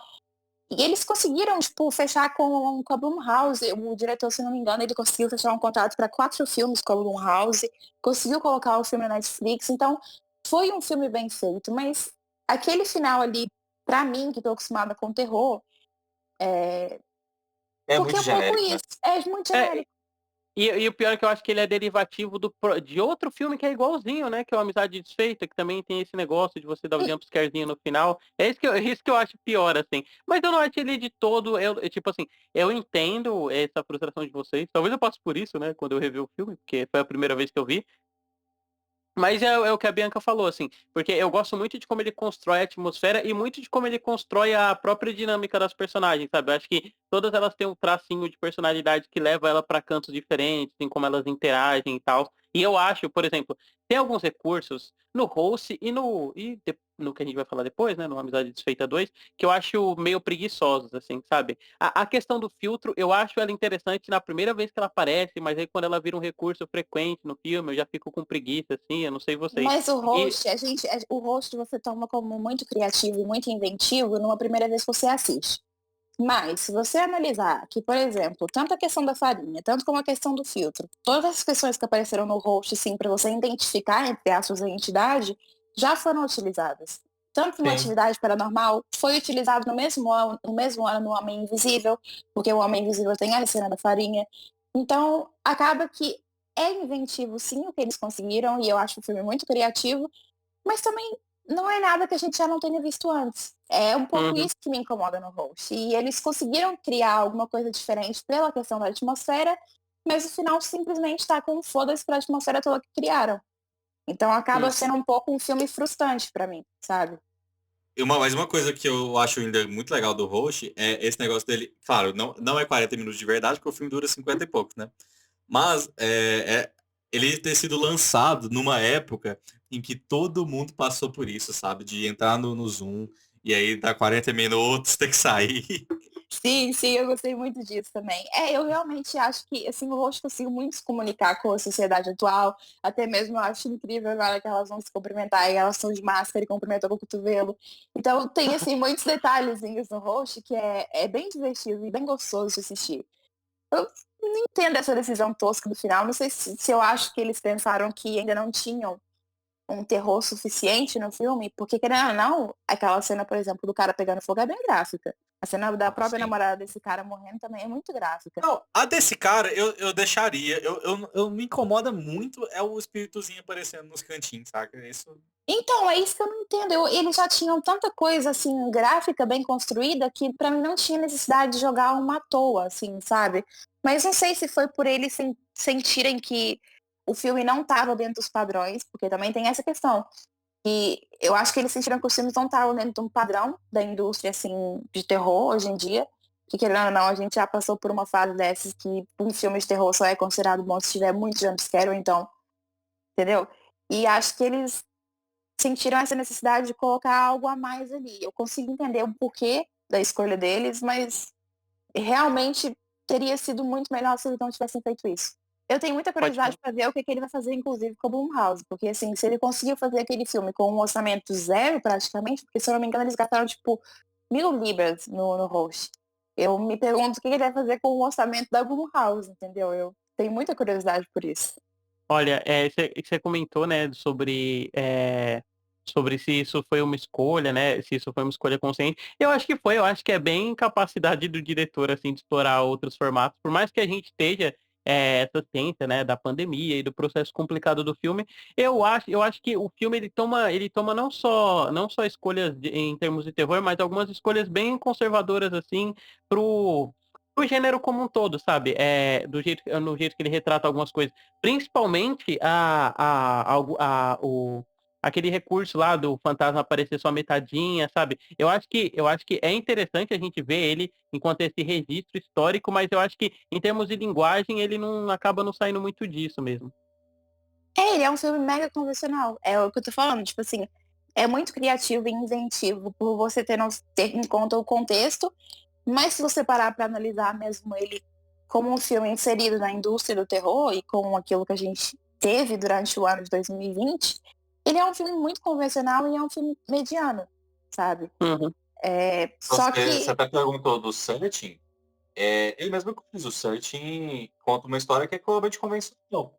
E eles conseguiram, tipo, fechar com a Blumhouse. O diretor, se não me engano, ele conseguiu fechar um contrato para 4 filmes com a Blumhouse. Conseguiu colocar o filme na Netflix. Então, foi um filme bem feito. Mas aquele final ali, pra mim, que tô acostumada com terror, É porque muito é um pouco genérico, né? isso. É muito É, genérico. e o pior é que eu acho que ele é derivativo de outro filme que é igualzinho, né? Que é o Amizade Desfeita, que também tem esse negócio de você dar o jumpscarezinho no final. É isso que eu acho pior, assim. Mas eu não acho ele de todo. Tipo assim, eu entendo essa frustração de vocês. Talvez eu passe por isso, né? Quando eu rever o filme, porque foi a primeira vez que eu vi. Mas é o que a Bianca falou, assim, porque eu gosto muito de como ele constrói a atmosfera e muito de como ele constrói a própria dinâmica das personagens, sabe? Eu acho que todas elas têm um tracinho de personalidade que leva ela para cantos diferentes, em como elas interagem e tal. E eu acho, por exemplo, tem alguns recursos no Host no que a gente vai falar depois, né, no Amizade Desfeita 2, que eu acho meio preguiçosos, assim, sabe? A questão do filtro, eu acho ela interessante na primeira vez que ela aparece, mas aí quando ela vira um recurso frequente no filme, eu já fico com preguiça, assim, eu não sei vocês. Mas o E, host, o host você toma como muito criativo e muito inventivo numa primeira vez que você assiste. Mas, se você analisar que, por exemplo, tanto a questão da farinha, tanto como a questão do filtro, todas as questões que apareceram no host, sim, para você identificar, entre aspas, a entidade, já foram utilizadas. Tanto no Sim. Atividade Paranormal, foi utilizado no mesmo ano no Homem Invisível, porque o Homem Invisível tem a cena da farinha. Então, acaba que é inventivo, sim, o que eles conseguiram, e eu acho o filme muito criativo, mas também não é nada que a gente já não tenha visto antes. É um pouco uhum. isso que me incomoda no Host. E eles conseguiram criar alguma coisa diferente pela questão da atmosfera, mas o final simplesmente está com um foda-se pra atmosfera toda que criaram. Então acaba sendo um pouco um filme frustrante pra mim, sabe? Mas uma coisa que eu acho ainda muito legal do Host é esse negócio dele. Claro, não é 40 minutos de verdade, porque o filme dura 50 e poucos, né? Mas ele ter sido lançado numa época em que todo mundo passou por isso, sabe? De entrar no Zoom e aí dar 40 minutos, ter que sair. Sim, sim, eu gostei muito disso também. Eu realmente acho que, assim, o rosto consigo muito se comunicar com a sociedade atual. Até mesmo eu acho incrível agora que elas vão se cumprimentar e elas estão de máscara e cumprimentam com o cotovelo. Então tem, assim, muitos detalhezinhos no rosto que é bem divertido e bem gostoso de assistir. Eu não entendo essa decisão tosca do final. Não sei se eu acho que eles pensaram que ainda não tinham um terror suficiente no filme, porque querendo ou não, aquela cena, por exemplo, do cara pegando fogo é bem gráfica. A cena da própria Sim. namorada desse cara morrendo também é muito gráfica. Não, a desse cara eu deixaria. Eu me incomoda muito é o espíritozinho aparecendo nos cantinhos, saca? Isso. Então, é isso que eu não entendo. Eles já tinham tanta coisa, assim, gráfica bem construída que pra mim não tinha necessidade de jogar uma à toa, assim, sabe? Mas não sei se foi por eles sentirem que o filme não estava dentro dos padrões, porque também tem essa questão. E eu acho que eles sentiram que os filmes não estavam dentro de um padrão da indústria, assim, de terror hoje em dia. Que querendo ou não, a gente já passou por uma fase dessas que um filme de terror só é considerado bom se tiver muito jumpscare, ou então, entendeu? E acho que eles sentiram essa necessidade de colocar algo a mais ali. Eu consigo entender o porquê da escolha deles, mas realmente teria sido muito melhor se eles não tivessem feito isso. Eu tenho muita Pode falar. curiosidade para ver o que ele vai fazer, inclusive, com o Blumhouse, porque assim, se ele conseguiu fazer aquele filme com um orçamento zero, praticamente, porque se eu não me engano eles gastaram tipo 1.000 libras no host. Eu me pergunto o que ele vai fazer com o orçamento da Blumhouse, entendeu? Eu tenho muita curiosidade por isso. Olha, você comentou, né, sobre se isso foi uma escolha, né, se isso foi uma escolha consciente. Eu acho que foi, eu acho que é bem capacidade do diretor, assim, de explorar outros formatos. Por mais que a gente esteja essa ciência, né, da pandemia e do processo complicado do filme, eu acho que o filme ele toma não só escolhas em termos de terror, mas algumas escolhas bem conservadoras, assim, pro o gênero como um todo, sabe? No jeito que ele retrata algumas coisas. Principalmente aquele recurso lá do fantasma aparecer só metadinha, sabe? Eu acho que é interessante a gente ver ele enquanto esse registro histórico, mas eu acho que em termos de linguagem ele não acaba não saindo muito disso mesmo. Ele é um filme mega convencional. É o que eu tô falando, tipo assim, é muito criativo e inventivo por você ter em conta o contexto, mas se você parar para analisar mesmo ele como um filme inserido na indústria do terror e com aquilo que a gente teve durante o ano de 2020, ele é um filme muito convencional e é um filme mediano, sabe? Uhum. Só Você que, até perguntou do Searching. Ele mesmo que diz, o Searching conta uma história que é totalmente convencional.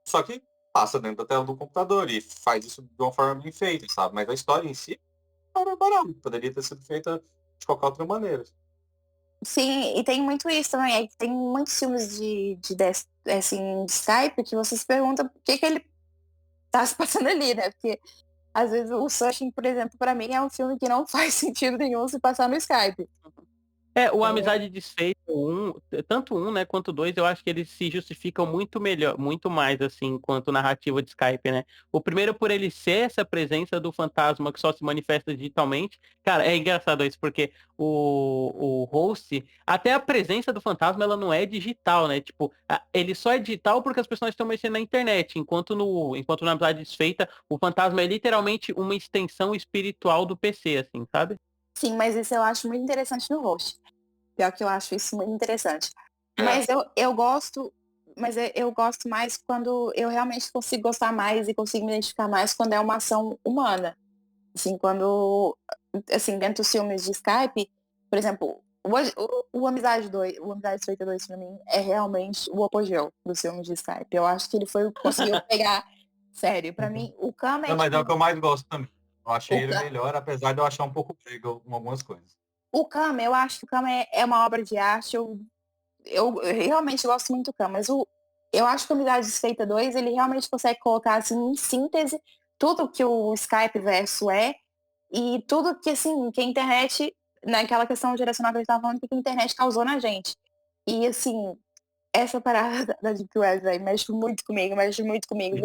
Só que passa dentro da tela do computador e faz isso de uma forma bem feita, sabe? Mas a história em si é barata. Poderia ter sido feita de qualquer outra maneira. sim, e tem muito isso também, é que tem muitos filmes assim, de Skype que você se pergunta por que ele tá se passando ali, né? Porque às vezes o Searching, por exemplo, para mim é um filme que não faz sentido nenhum se passar no Skype. O É, Amizade Desfeita, tanto um, né, quanto dois, eu acho que eles se justificam muito melhor, muito mais, assim, quanto narrativa de Skype, né? O primeiro por ele ser essa presença do fantasma que só se manifesta digitalmente. Cara, é engraçado isso, porque o host, até a presença do fantasma, ela não é digital, né? Tipo, ele só é digital porque as pessoas estão mexendo na internet, enquanto na Amizade Desfeita, o fantasma é literalmente uma extensão espiritual do PC, assim, sabe? sim, mas isso eu acho muito interessante no host. Pior que eu acho isso muito interessante. É. Eu gosto, eu gosto mais quando eu realmente consigo gostar mais e consigo me identificar mais quando é uma ação humana. Assim, quando, assim, dentro dos filmes de Skype, por exemplo, o Amizade 2, o Amizade Feita 2 pra mim é realmente o apogeu dos filmes de Skype. Eu acho que ele conseguiu pegar, sério, pra mim, o Kama é Não, mas é o que tipo, eu mais gosto também. Eu achei o, ele melhor, apesar de eu achar um pouco brega em algumas coisas. o Kama, eu acho que o Kama é uma obra de arte, eu realmente gosto muito do Khan, mas eu acho que o Amizade Desfeita 2, ele realmente consegue colocar, assim, em síntese, tudo que o Skype verso é e tudo que, assim, que a internet, naquela questão geracional que a gente tava falando, que a internet causou na gente. E, assim, essa parada da Deep Web, velho, mexe muito comigo, mexe muito comigo.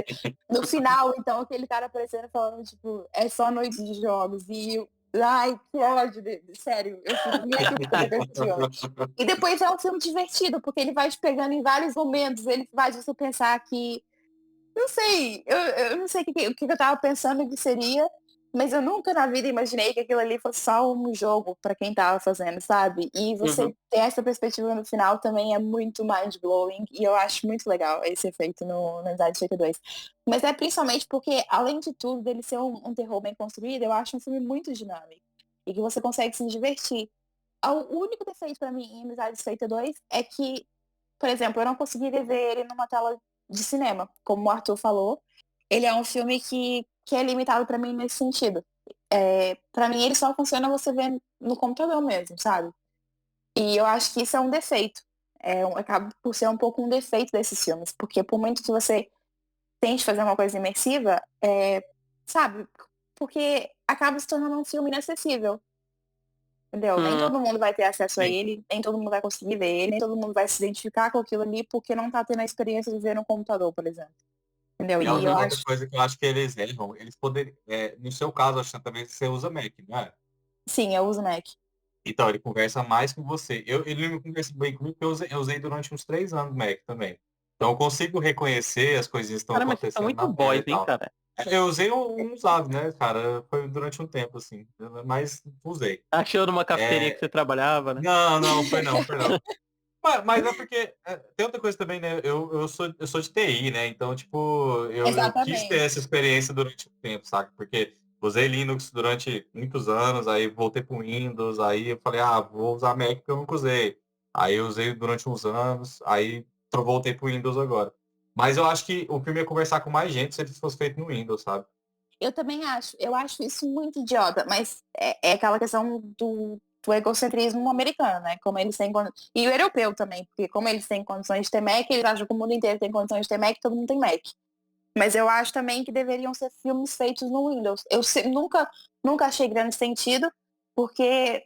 No final, então, aquele cara aparecendo falando, tipo, é só noite de jogos. E, ai, que ódio, sério, eu fico muito puta com esse filme. E depois é um filme divertido, porque ele vai te pegando em vários momentos, ele faz você pensar que não sei, eu não sei o que eu tava pensando que seria, mas eu nunca na vida imaginei que aquilo ali fosse só um jogo pra quem tava fazendo, sabe? E você Uhum. ter essa perspectiva no final também é muito mind-blowing e eu acho muito legal esse efeito no Amizade Feita 2. Mas é principalmente porque, além de tudo, dele ser um terror bem construído, eu acho um filme muito dinâmico e que você consegue se divertir. O único defeito pra mim em Amizade Feita 2 é que, por exemplo, eu não conseguiria ver ele numa tela de cinema, como o Arthur falou. Ele é um filme que é limitado pra mim nesse sentido. Para mim, ele só funciona você ver no computador mesmo, sabe? E eu acho que isso é um defeito. Acaba por ser um pouco um defeito desses filmes, porque por muito que você tente fazer uma coisa imersiva, sabe? Porque acaba se tornando um filme inacessível. Entendeu? Nem Hum, todo mundo vai ter acesso a Sim. ele, nem todo mundo vai conseguir ver ele, nem todo mundo vai se identificar com aquilo ali porque não tá tendo a experiência de ver no computador, por exemplo. Entendeu? E a E eu outra acho, coisa que eu acho que eles erram, eles poderiam. No seu caso, acho que também você usa Mac, não é? sim, eu uso Mac. Então, ele conversa mais com você. Ele não conversa bem comigo porque eu usei durante uns 3 anos Mac também. Então, eu consigo reconhecer as coisinhas que estão cara, mas vocês são acontecendo muito na tela boys, e hein, tal. cara? Eu usei um usado, né, cara? Foi durante um tempo, assim. Mas usei. Achou numa cafeteria que É, você trabalhava, né? não, não, foi não, foi não. Mas é porque tem outra coisa também, né? Eu sou de TI, né? Então, tipo, eu quis ter essa Exatamente. experiência durante um tempo, saca? Porque usei Linux durante muitos anos, aí voltei pro Windows, aí eu falei, vou usar Mac porque eu nunca usei. Aí eu usei durante uns anos, aí voltei pro Windows agora. Mas eu acho que o filme ia conversar com mais gente se ele fosse feito no Windows, sabe? Eu também acho. Eu acho isso muito idiota, mas é aquela questão do egocentrismo americano, né? Como eles têm e o europeu também, porque como eles têm condições de ter Mac, eles acham que o mundo inteiro tem condições de ter Mac, todo mundo tem Mac. Mas eu acho também que deveriam ser filmes feitos no Windows. Nunca achei grande sentido, porque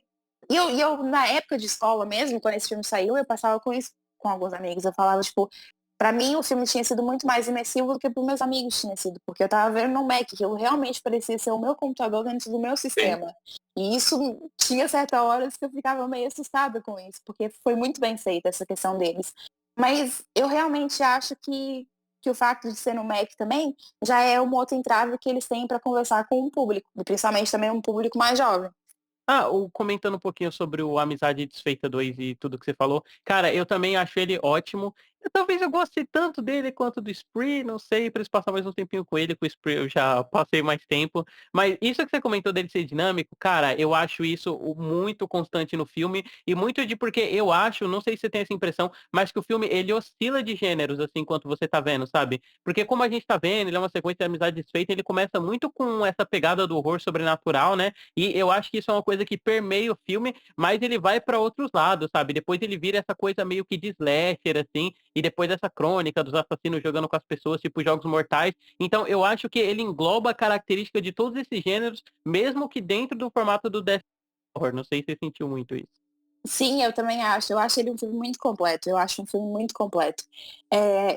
e eu, na época de escola mesmo, quando esse filme saiu, eu passava com isso com alguns amigos. Eu falava, tipo, pra mim o filme tinha sido muito mais imersivo do que pros meus amigos tinha sido, porque eu tava vendo no Mac, que eu realmente parecia ser o meu computador dentro do meu Sim. sistema. E isso tinha certas horas que eu ficava meio assustada com isso, porque foi muito bem feita essa questão deles. Mas eu realmente acho que o fato de ser no Mac também já é uma outra entrave que eles têm para conversar com o público, e principalmente também um público mais jovem. Comentando um pouquinho sobre o Amizade Desfeita 2 e tudo que você falou. Cara, eu também acho ele ótimo. Talvez eu goste tanto dele quanto do Spree, não sei, preciso passar mais um tempinho com ele, com o Spree eu já passei mais tempo. Mas isso que você comentou dele ser dinâmico, cara, eu acho isso muito constante no filme e muito de porque eu acho, não sei se você tem essa impressão, mas que o filme ele oscila de gêneros, assim, enquanto você tá vendo, sabe? Porque como a gente tá vendo, ele é uma sequência de Amizade Desfeita, ele começa muito com essa pegada do horror sobrenatural, né? E eu acho que isso é uma coisa que permeia o filme, mas ele vai para outros lados, sabe? Depois ele vira essa coisa meio que de slasher, assim, e depois essa crônica dos assassinos jogando com as pessoas, tipo Jogos Mortais. Então eu acho que ele engloba a característica de todos esses gêneros, mesmo que dentro do formato do Death Horror. Não sei se você sentiu muito isso. Sim, eu também acho. Eu acho ele um filme muito completo. Eu acho um filme muito completo.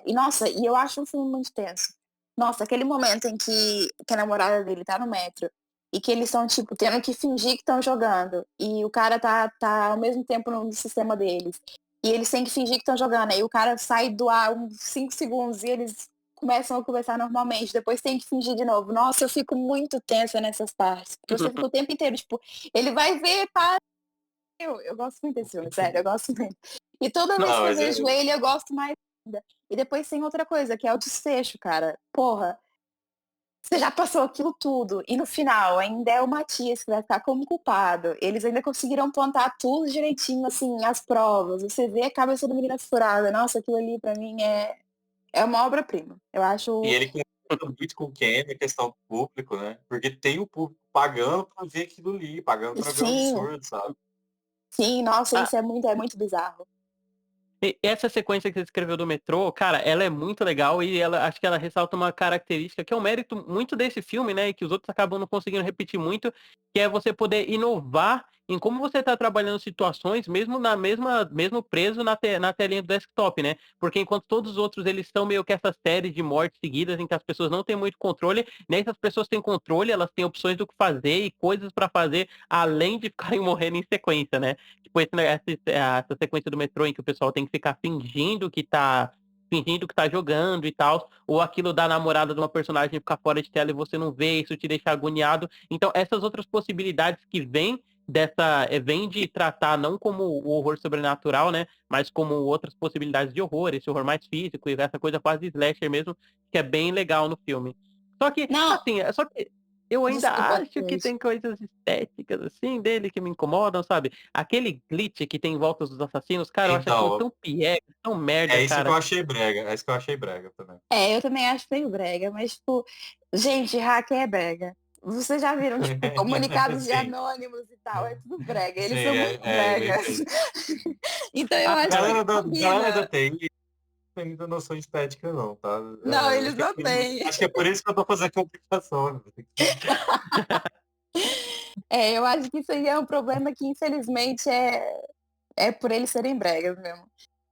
E nossa, e eu acho um filme muito tenso. Nossa, aquele momento em que a namorada dele tá no metro e que eles estão, tipo, tendo que fingir que estão jogando. E o cara tá ao mesmo tempo no sistema deles. E eles têm que fingir que estão jogando. Aí o cara sai do ar uns 5 segundos e eles começam a conversar normalmente. Depois tem que fingir de novo. Nossa, eu fico muito tensa nessas partes. Porque você fica o tempo inteiro, tipo, ele vai ver, eu gosto muito desse filme, sério, eu gosto muito. E toda vez Não, que eu mas vejo ele, eu gosto mais ainda. E depois tem outra coisa, que é o desfecho, cara. Porra, você já passou aquilo tudo. E no final, ainda é o Matias que vai ficar como culpado. Eles ainda conseguiram plantar tudo direitinho, assim, as provas. Você vê a cabeça da menina furada. Nossa, aquilo ali pra mim é uma obra-prima. Eu E acho. ele conversa muito com quem a questão do público, né? Porque tem o público pagando pra ver aquilo ali, pagando pra ver o Sim, absurdo, sabe? sim, nossa, Ah, isso é muito bizarro. E essa sequência que você escreveu do metrô, cara, ela é muito legal e ela acho que ela ressalta uma característica que é um mérito muito desse filme, né? E que os outros acabam não conseguindo repetir muito, que é você poder inovar em como você está trabalhando situações, mesmo preso na telinha do desktop, né? Porque enquanto todos os outros eles estão meio que essa série de mortes seguidas em que as pessoas não têm muito controle, nessas pessoas têm controle, elas têm opções do que fazer e coisas para fazer, além de ficarem morrendo em sequência, né? Tipo, essa sequência do metrô em que o pessoal tem que ficar fingindo que tá jogando e tal, ou aquilo da namorada de uma personagem ficar fora de tela e você não vê, isso te deixa agoniado. Então, essas outras possibilidades que vem de tratar não como o horror sobrenatural, né, mas como outras possibilidades de horror, esse horror mais físico e essa coisa quase slasher mesmo, que é bem legal no filme. Só que, Não, assim, eu ainda desculpa. acho que tem coisas estéticas, assim, dele que me incomodam, sabe? Aquele glitch que tem em volta dos assassinos, cara, eu acho aquilo Então, tão piegas, tão merda, é isso que eu cara. achei brega. É isso que eu achei brega também. Eu também acho meio brega, mas, tipo, gente, hacker é brega. Vocês já viram, tipo, comunicados de Sim, anônimos e tal, é tudo brega. sim, Eles são muito meio bregas. feio. Então eu Ah, acho que Galera da combina. TI não tem muita noção de estética, não, tá? Não, eles Acho que é não por isso, têm. acho que é por isso que eu tô fazendo complicação, né? Eu acho que isso aí é um problema que, infelizmente, é por eles serem bregas mesmo.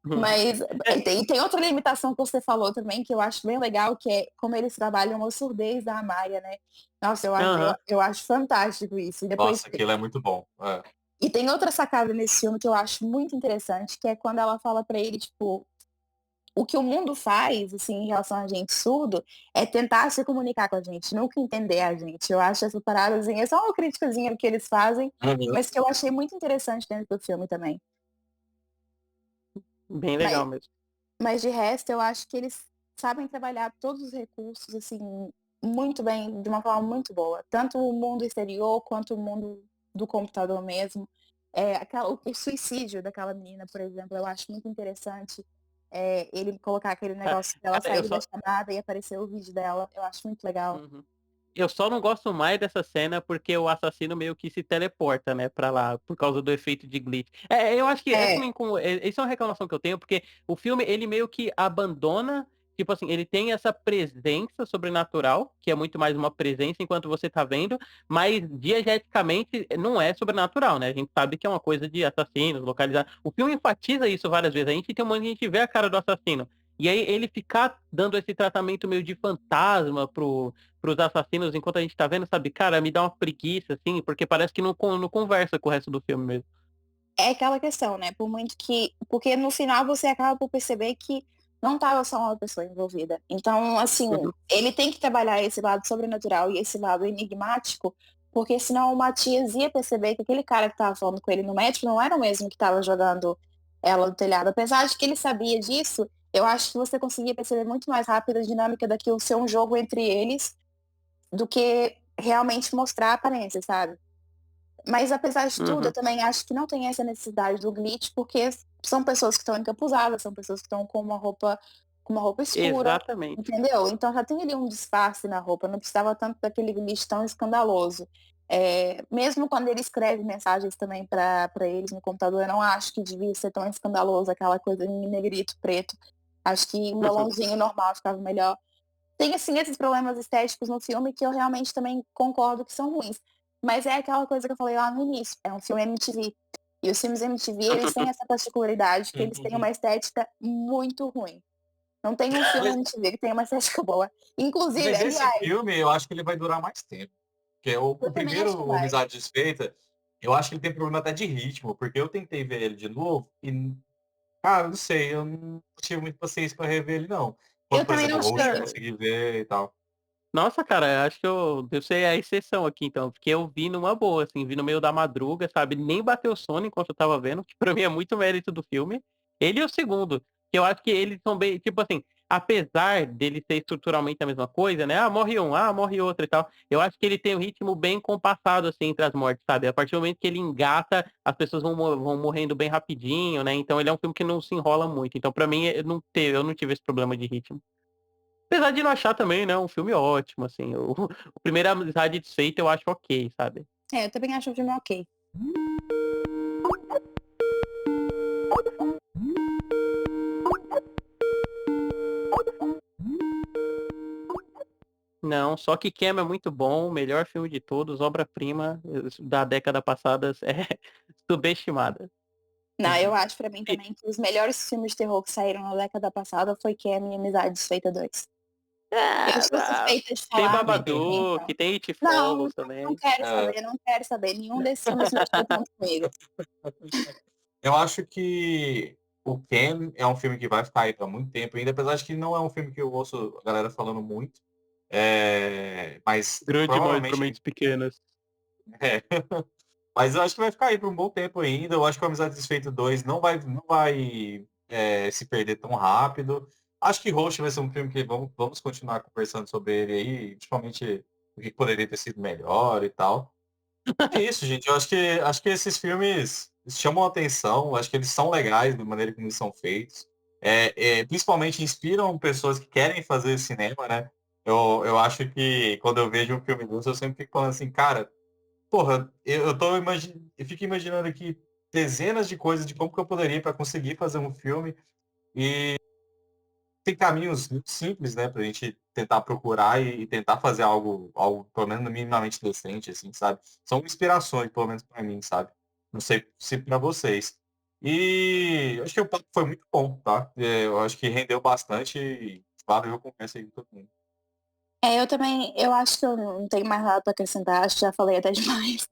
Mas tem outra limitação que você falou também, que eu acho bem legal, que é como eles trabalham a surdez da Amaya, né? Nossa, Aham. eu acho fantástico isso. E depois Nossa, aquilo é muito bom. É. e tem outra sacada nesse filme que eu acho muito interessante, que é quando ela fala pra ele, tipo, o que o mundo faz, assim, em relação a gente surdo, é tentar se comunicar com a gente, nunca entender a gente. Eu acho essa parada, assim, é só uma criticazinha que eles fazem, Uhum. mas que eu achei muito interessante dentro do filme também. Bem Mas legal mesmo. mas de resto, eu acho que eles sabem trabalhar todos os recursos, assim, muito bem, de uma forma muito boa. Tanto o mundo exterior, quanto o mundo do computador mesmo. O suicídio daquela menina, por exemplo, eu acho muito interessante. Ele colocar aquele Ca- negócio dela Cara, eu sair da só. chamada e aparecer o vídeo dela. Eu acho muito legal. Uhum. Eu só não gosto mais dessa cena porque o assassino meio que se teleporta, né, pra lá, por causa do efeito de glitch. Eu acho que é É, também com. Isso é uma reclamação que eu tenho, porque o filme, ele meio que abandona. Tipo assim, ele tem essa presença sobrenatural, que é muito mais uma presença enquanto você tá vendo, mas diegeticamente não é sobrenatural, né? A gente sabe que é uma coisa de assassinos, localizar. O filme enfatiza isso várias vezes. A gente tem uma a gente vê a cara do assassino. E aí ele ficar dando esse tratamento meio de fantasma pros assassinos enquanto a gente tá vendo, sabe? Cara, me dá uma preguiça, assim, porque parece que não conversa com o resto do filme mesmo. é aquela questão, né? Por muito que. Porque no final você acaba por perceber que não estava só uma pessoa envolvida. Então, assim, Uhum. ele tem que trabalhar esse lado sobrenatural e esse lado enigmático, porque senão o Matias ia perceber que aquele cara que estava falando com ele no médico não era o mesmo que estava jogando ela do telhado. Apesar de que ele sabia disso, eu acho que você conseguia perceber muito mais rápido a dinâmica daquilo ser um jogo entre eles do que realmente mostrar a aparência, sabe? Mas apesar de tudo, eu Uhum. também acho que não tem essa necessidade do glitch, porque são pessoas que estão encapuzadas, são pessoas que estão com uma roupa escura, Exatamente. entendeu? Então já tem ali um disfarce na roupa, não precisava tanto daquele glitch tão escandaloso. Mesmo quando ele escreve mensagens também para eles no computador, eu não acho que devia ser tão escandaloso, aquela coisa em negrito, preto. Acho que um Uhum. balãozinho normal ficava melhor. Tem, assim, esses problemas estéticos no filme que eu realmente também concordo que são ruins. Mas é aquela coisa que eu falei lá no início, é um filme MTV. E os filmes MTV, eles têm essa particularidade que eles têm uma estética muito ruim. Não tem um filme Mas, MTV que tenha uma estética boa. Inclusive, mas esse aliás, filme, eu acho que ele vai durar mais tempo. Porque eu o também acho primeiro, que o vai. Amizade Desfeita, eu acho que ele tem problema até de ritmo, porque eu tentei ver ele de novo e, cara, não sei, eu não tive muita paciência pra rever ele, não. Eu Quando, por também exemplo, não o Roxo eu tive. consegui ver e tal. Nossa, cara, eu acho que eu sei a exceção aqui, então, porque eu vi numa boa, assim, vi no meio da madruga, sabe? Nem bateu sono enquanto eu tava vendo, que pra mim é muito mérito do filme. Ele e o segundo, que eu acho que eles são bem, tipo assim, apesar dele ser estruturalmente a mesma coisa, né? Ah, morre um, ah, morre outro e tal. Eu acho que ele tem um ritmo bem compassado, assim, entre as mortes, sabe? A partir do momento que ele engata, as pessoas vão morrendo bem rapidinho, né? Então ele é um filme que não se enrola muito. Então, pra mim, eu não tive esse problema de ritmo. Apesar de não achar também, né, um filme ótimo, assim. O primeiro Amizade Desfeita eu acho ok, sabe? Eu também acho o filme ok. Não, só que Cam é muito bom, o melhor filme de todos, obra-prima da década passada, é subestimada. Não, eu acho pra mim E- também que os melhores filmes de terror que saíram na década passada foi que é a minha Amizade Desfeita 2. Eu sou Ah, suspeita de tem falar, mas Babadook, então. tem It Não, Follows não também. quero É, saber, não quero saber. Nenhum desses filmes mexeu tanto comigo. eu acho que o Ken é um filme que vai ficar aí pra muito tempo ainda, apesar de que não é um filme que eu ouço a galera falando muito. Mas Grande demais para provavelmente mentes pequenas. é. Mas eu acho que vai ficar aí por um bom tempo ainda. Eu acho que o Amizade Desfeita 2 não vai se perder tão rápido. Acho que Roxo vai ser um filme que vamos continuar conversando sobre ele aí, principalmente o que poderia ter sido melhor e tal. É isso, gente. Eu acho que esses filmes chamam a atenção, acho que eles são legais da maneira como eles são feitos. Principalmente inspiram pessoas que querem fazer cinema, né? Eu acho que quando eu vejo um filme desse, eu sempre fico falando assim, cara, porra, eu fico imaginando aqui dezenas de coisas de como que eu poderia para conseguir fazer um filme. E tem caminhos muito simples, né, pra gente tentar procurar e tentar fazer algo pelo menos minimamente decente, assim, sabe? São inspirações, pelo menos pra mim, sabe? Não sei se pra vocês. E acho que o papo foi muito bom, tá? Eu acho que rendeu bastante e valeu a conversa aí com todo mundo. Eu também, eu acho que eu não tenho mais nada pra acrescentar, acho que já falei até demais.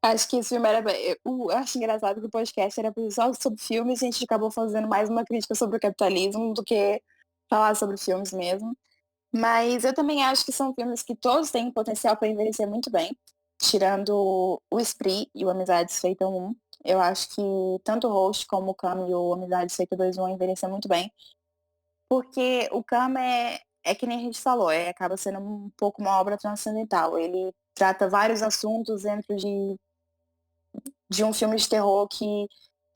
Acho que esse filme era. Eu acho engraçado que o podcast era só sobre filmes e a gente acabou fazendo mais uma crítica sobre o capitalismo do que falar sobre filmes mesmo. Mas eu também acho que são filmes que todos têm potencial para envelhecer muito bem. Tirando o Spree e o Amizades Feita 1. Eu acho que tanto o Host como o Cam e o Amizades Feita 2 vão envelhecer muito bem. Porque o Cam é que nem a gente falou, acaba sendo um pouco uma obra transcendental. Ele trata vários assuntos dentro de um filme de terror que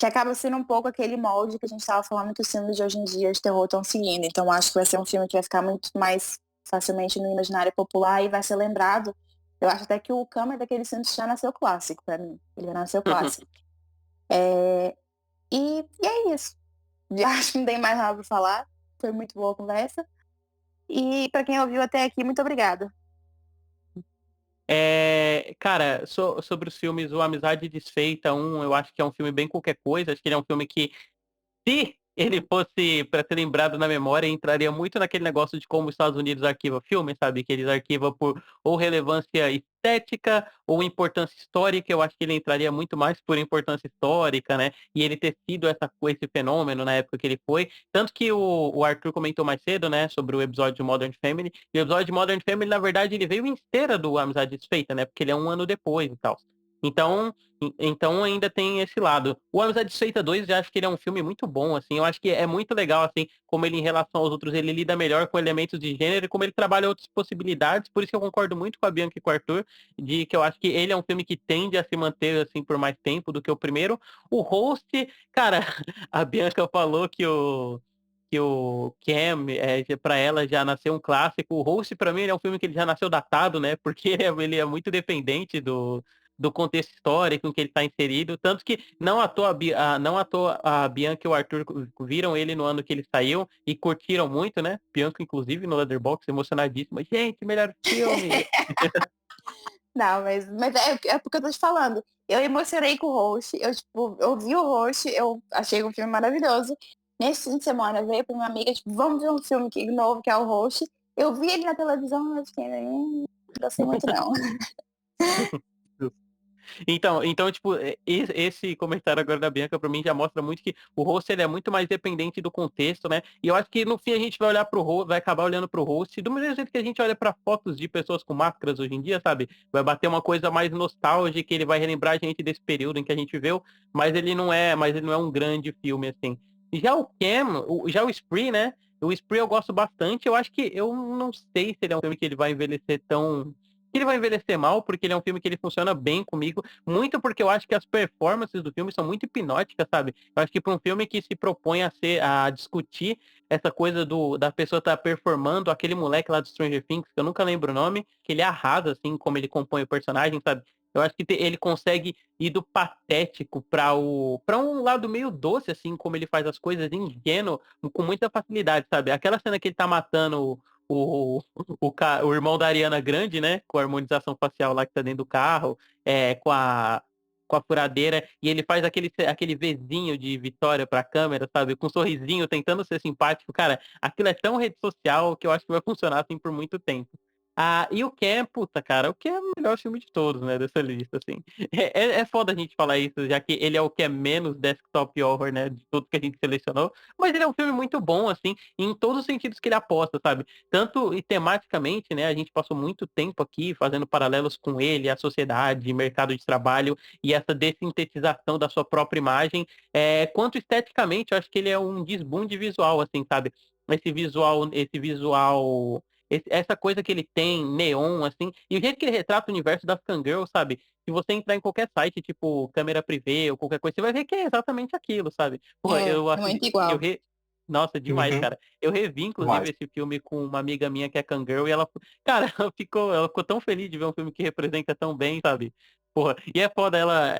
acaba sendo um pouco aquele molde que a gente estava falando que os filmes de hoje em dia de terror estão seguindo. Então acho que vai ser um filme que vai ficar muito mais facilmente no imaginário popular e vai ser lembrado. Eu acho até que o Cam é daqueles filmes que já nasceu clássico para mim. Ele já nasceu clássico. E é isso. Já acho que não tem mais nada para falar. Foi muito boa a conversa. E para quem ouviu até aqui, muito obrigada. Cara, sobre os filmes O Amizade Desfeita, eu acho que é um filme bem qualquer coisa. Acho que ele é um filme que, se ele fosse para ser lembrado na memória, entraria muito naquele negócio de como os Estados Unidos arquiva filmes, sabe? Que eles arquivam por ou relevância estética ou importância histórica. Eu acho que ele entraria muito mais por importância histórica, né? E ele ter sido esse fenômeno na época que ele foi. Tanto que o Arthur comentou mais cedo, né? Sobre o episódio de Modern Family. E o episódio de Modern Family, na verdade, ele veio em esteira do Amizade Desfeita, né? Porque ele é um ano depois e tal. Então ainda tem esse lado. O Amizade Desfeita 2, eu acho que ele é um filme muito bom, assim. Eu acho que é muito legal, assim, como ele, em relação aos outros, ele lida melhor com elementos de gênero e como ele trabalha outras possibilidades. Por isso que eu concordo muito com a Bianca e com o Arthur, de que eu acho que ele é um filme que tende a se manter, assim, por mais tempo do que o primeiro. O Host, cara, a Bianca falou que o Cam, para ela, já nasceu um clássico. O Host, para mim, ele é um filme que ele já nasceu datado, né? Porque ele é muito dependente do contexto histórico em que ele está inserido, tanto que não à toa a Bianca e o Arthur viram ele no ano que ele saiu e curtiram muito, né? Bianca, inclusive, no Letterboxd, emocionadíssima. Gente, melhor filme! Não, mas é porque eu tô te falando. Eu emocionei com o Host, eu vi o Host, eu achei um filme maravilhoso. Nesse fim de semana, eu veio pra minha amiga, tipo, vamos ver um filme novo, que é o Host. Eu vi ele na televisão, mas fiquei, não gostei muito não. Então, tipo, esse comentário agora da Bianca pra mim já mostra muito que o host ele é muito mais dependente do contexto, né? E eu acho que no fim a gente vai olhar pro host, vai acabar olhando pro host do mesmo jeito que a gente olha pra fotos de pessoas com máscaras hoje em dia, sabe? Vai bater uma coisa mais nostálgica, ele vai relembrar a gente desse período em que a gente viveu, mas ele não é um grande filme assim. Já o Cam, já o Spree, né? O Spree eu gosto bastante. Eu acho que eu não sei se ele é um filme que ele vai envelhecer tão que ele vai envelhecer mal, porque ele é um filme que ele funciona bem comigo, muito porque eu acho que as performances do filme são muito hipnóticas, sabe? Eu acho que para um filme que se propõe a discutir essa coisa da pessoa estar performando, aquele moleque lá do Stranger Things, que eu nunca lembro o nome, que ele arrasa, assim, como ele compõe o personagem, sabe? Eu acho que ele consegue ir do patético para um lado meio doce, assim, como ele faz as coisas, ingênuo, com muita facilidade, sabe? Aquela cena que ele tá matando o irmão da Ariana Grande, né? Com a harmonização facial lá que tá dentro do carro, com a furadeira, e ele faz aquele Vzinho de vitória pra câmera, sabe? Com um sorrisinho, tentando ser simpático. Cara, aquilo é tão rede social que eu acho que vai funcionar assim por muito tempo. E o Ken, puta, cara, o Ken é o melhor filme de todos, né, dessa lista, assim. É foda a gente falar isso, já que ele é o que é menos desktop horror, né, de tudo que a gente selecionou, mas ele é um filme muito bom, assim, em todos os sentidos que ele aposta, sabe? Tanto e tematicamente, né, a gente passou muito tempo aqui fazendo paralelos com ele, a sociedade, mercado de trabalho e essa dessintetização da sua própria imagem, quanto esteticamente, eu acho que ele é um desbunde visual, assim, sabe? Essa coisa que ele tem, neon, assim, e o jeito que ele retrata o universo das Fangirls, sabe? Se você entrar em qualquer site, tipo câmera privê ou qualquer coisa, você vai ver que é exatamente aquilo, sabe? Porra, É muito igual. Nossa, demais, Uhum. cara. Eu revi, Demais. inclusive, esse filme com uma amiga minha que é Kangirl e ela, cara, ela ficou tão feliz de ver um filme que representa tão bem, sabe? Porra, e é foda,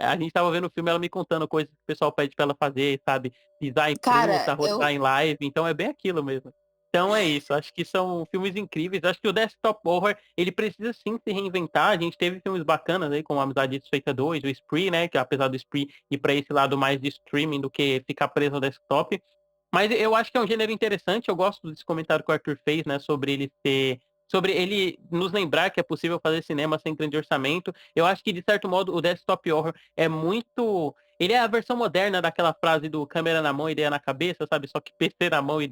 a gente tava vendo o filme, ela me contando coisas que o pessoal pede pra ela fazer, sabe? Pisar em fruta, Cara, rodar em live, então é bem aquilo mesmo. Então é isso, acho que são filmes incríveis. Acho que o Desktop Horror, ele precisa sim se reinventar. A gente teve filmes bacanas aí, como Amizade Desfeita 2, o Spree, né? Que apesar do Spree ir pra esse lado mais de streaming do que ficar preso no desktop. Mas eu acho que é um gênero interessante. Eu gosto desse comentário que o Arthur fez, né? Sobre ele ser sobre ele nos lembrar que é possível fazer cinema sem grande orçamento. Eu acho que, de certo modo, o Desktop Horror é muito... Ele é a versão moderna daquela frase do câmera na mão, ideia na cabeça, sabe? Só que PC na mão, e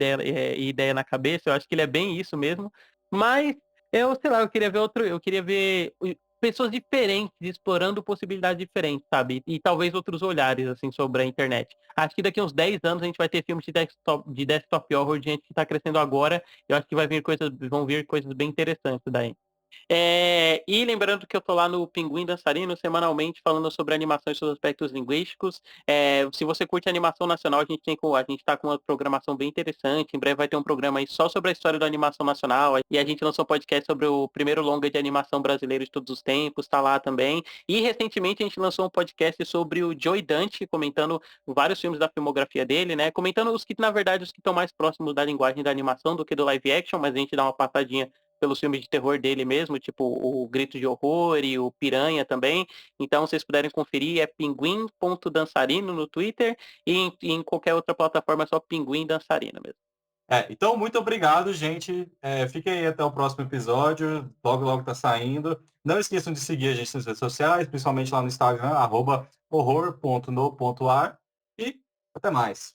ideia na cabeça. Eu acho que ele é bem isso mesmo. Mas, eu sei lá, eu queria ver eu queria ver pessoas diferentes, explorando possibilidades diferentes, sabe? E talvez outros olhares, assim, sobre a internet. Acho que daqui a uns 10 anos a gente vai ter filmes de desktop horror de gente que está crescendo agora. Eu acho que vão vir coisas bem interessantes daí. E lembrando que eu tô lá no Pinguim Dançarino semanalmente falando sobre animação e seus aspectos linguísticos. Se você curte animação nacional, a gente tá com uma programação bem interessante. Em breve vai ter um programa aí só sobre a história da animação nacional. E a gente lançou um podcast sobre o primeiro longa de animação brasileiro de todos os tempos, tá lá também. E recentemente a gente lançou um podcast sobre o Joey Dante, comentando vários filmes da filmografia dele, né? Comentando os que, na verdade, os que estão mais próximos da linguagem da animação do que do live action, mas a gente dá uma passadinha pelos filmes de terror dele mesmo, tipo o Grito de Horror e o Piranha também. Então, se vocês puderem conferir, é pinguim.dançarino no Twitter e em qualquer outra plataforma é só Pinguim Dançarino mesmo. Então, muito obrigado, gente. Fiquem aí até o próximo episódio. Logo, logo tá saindo. Não esqueçam de seguir a gente nas redes sociais, principalmente lá no Instagram, @horror.no.ar. E até mais.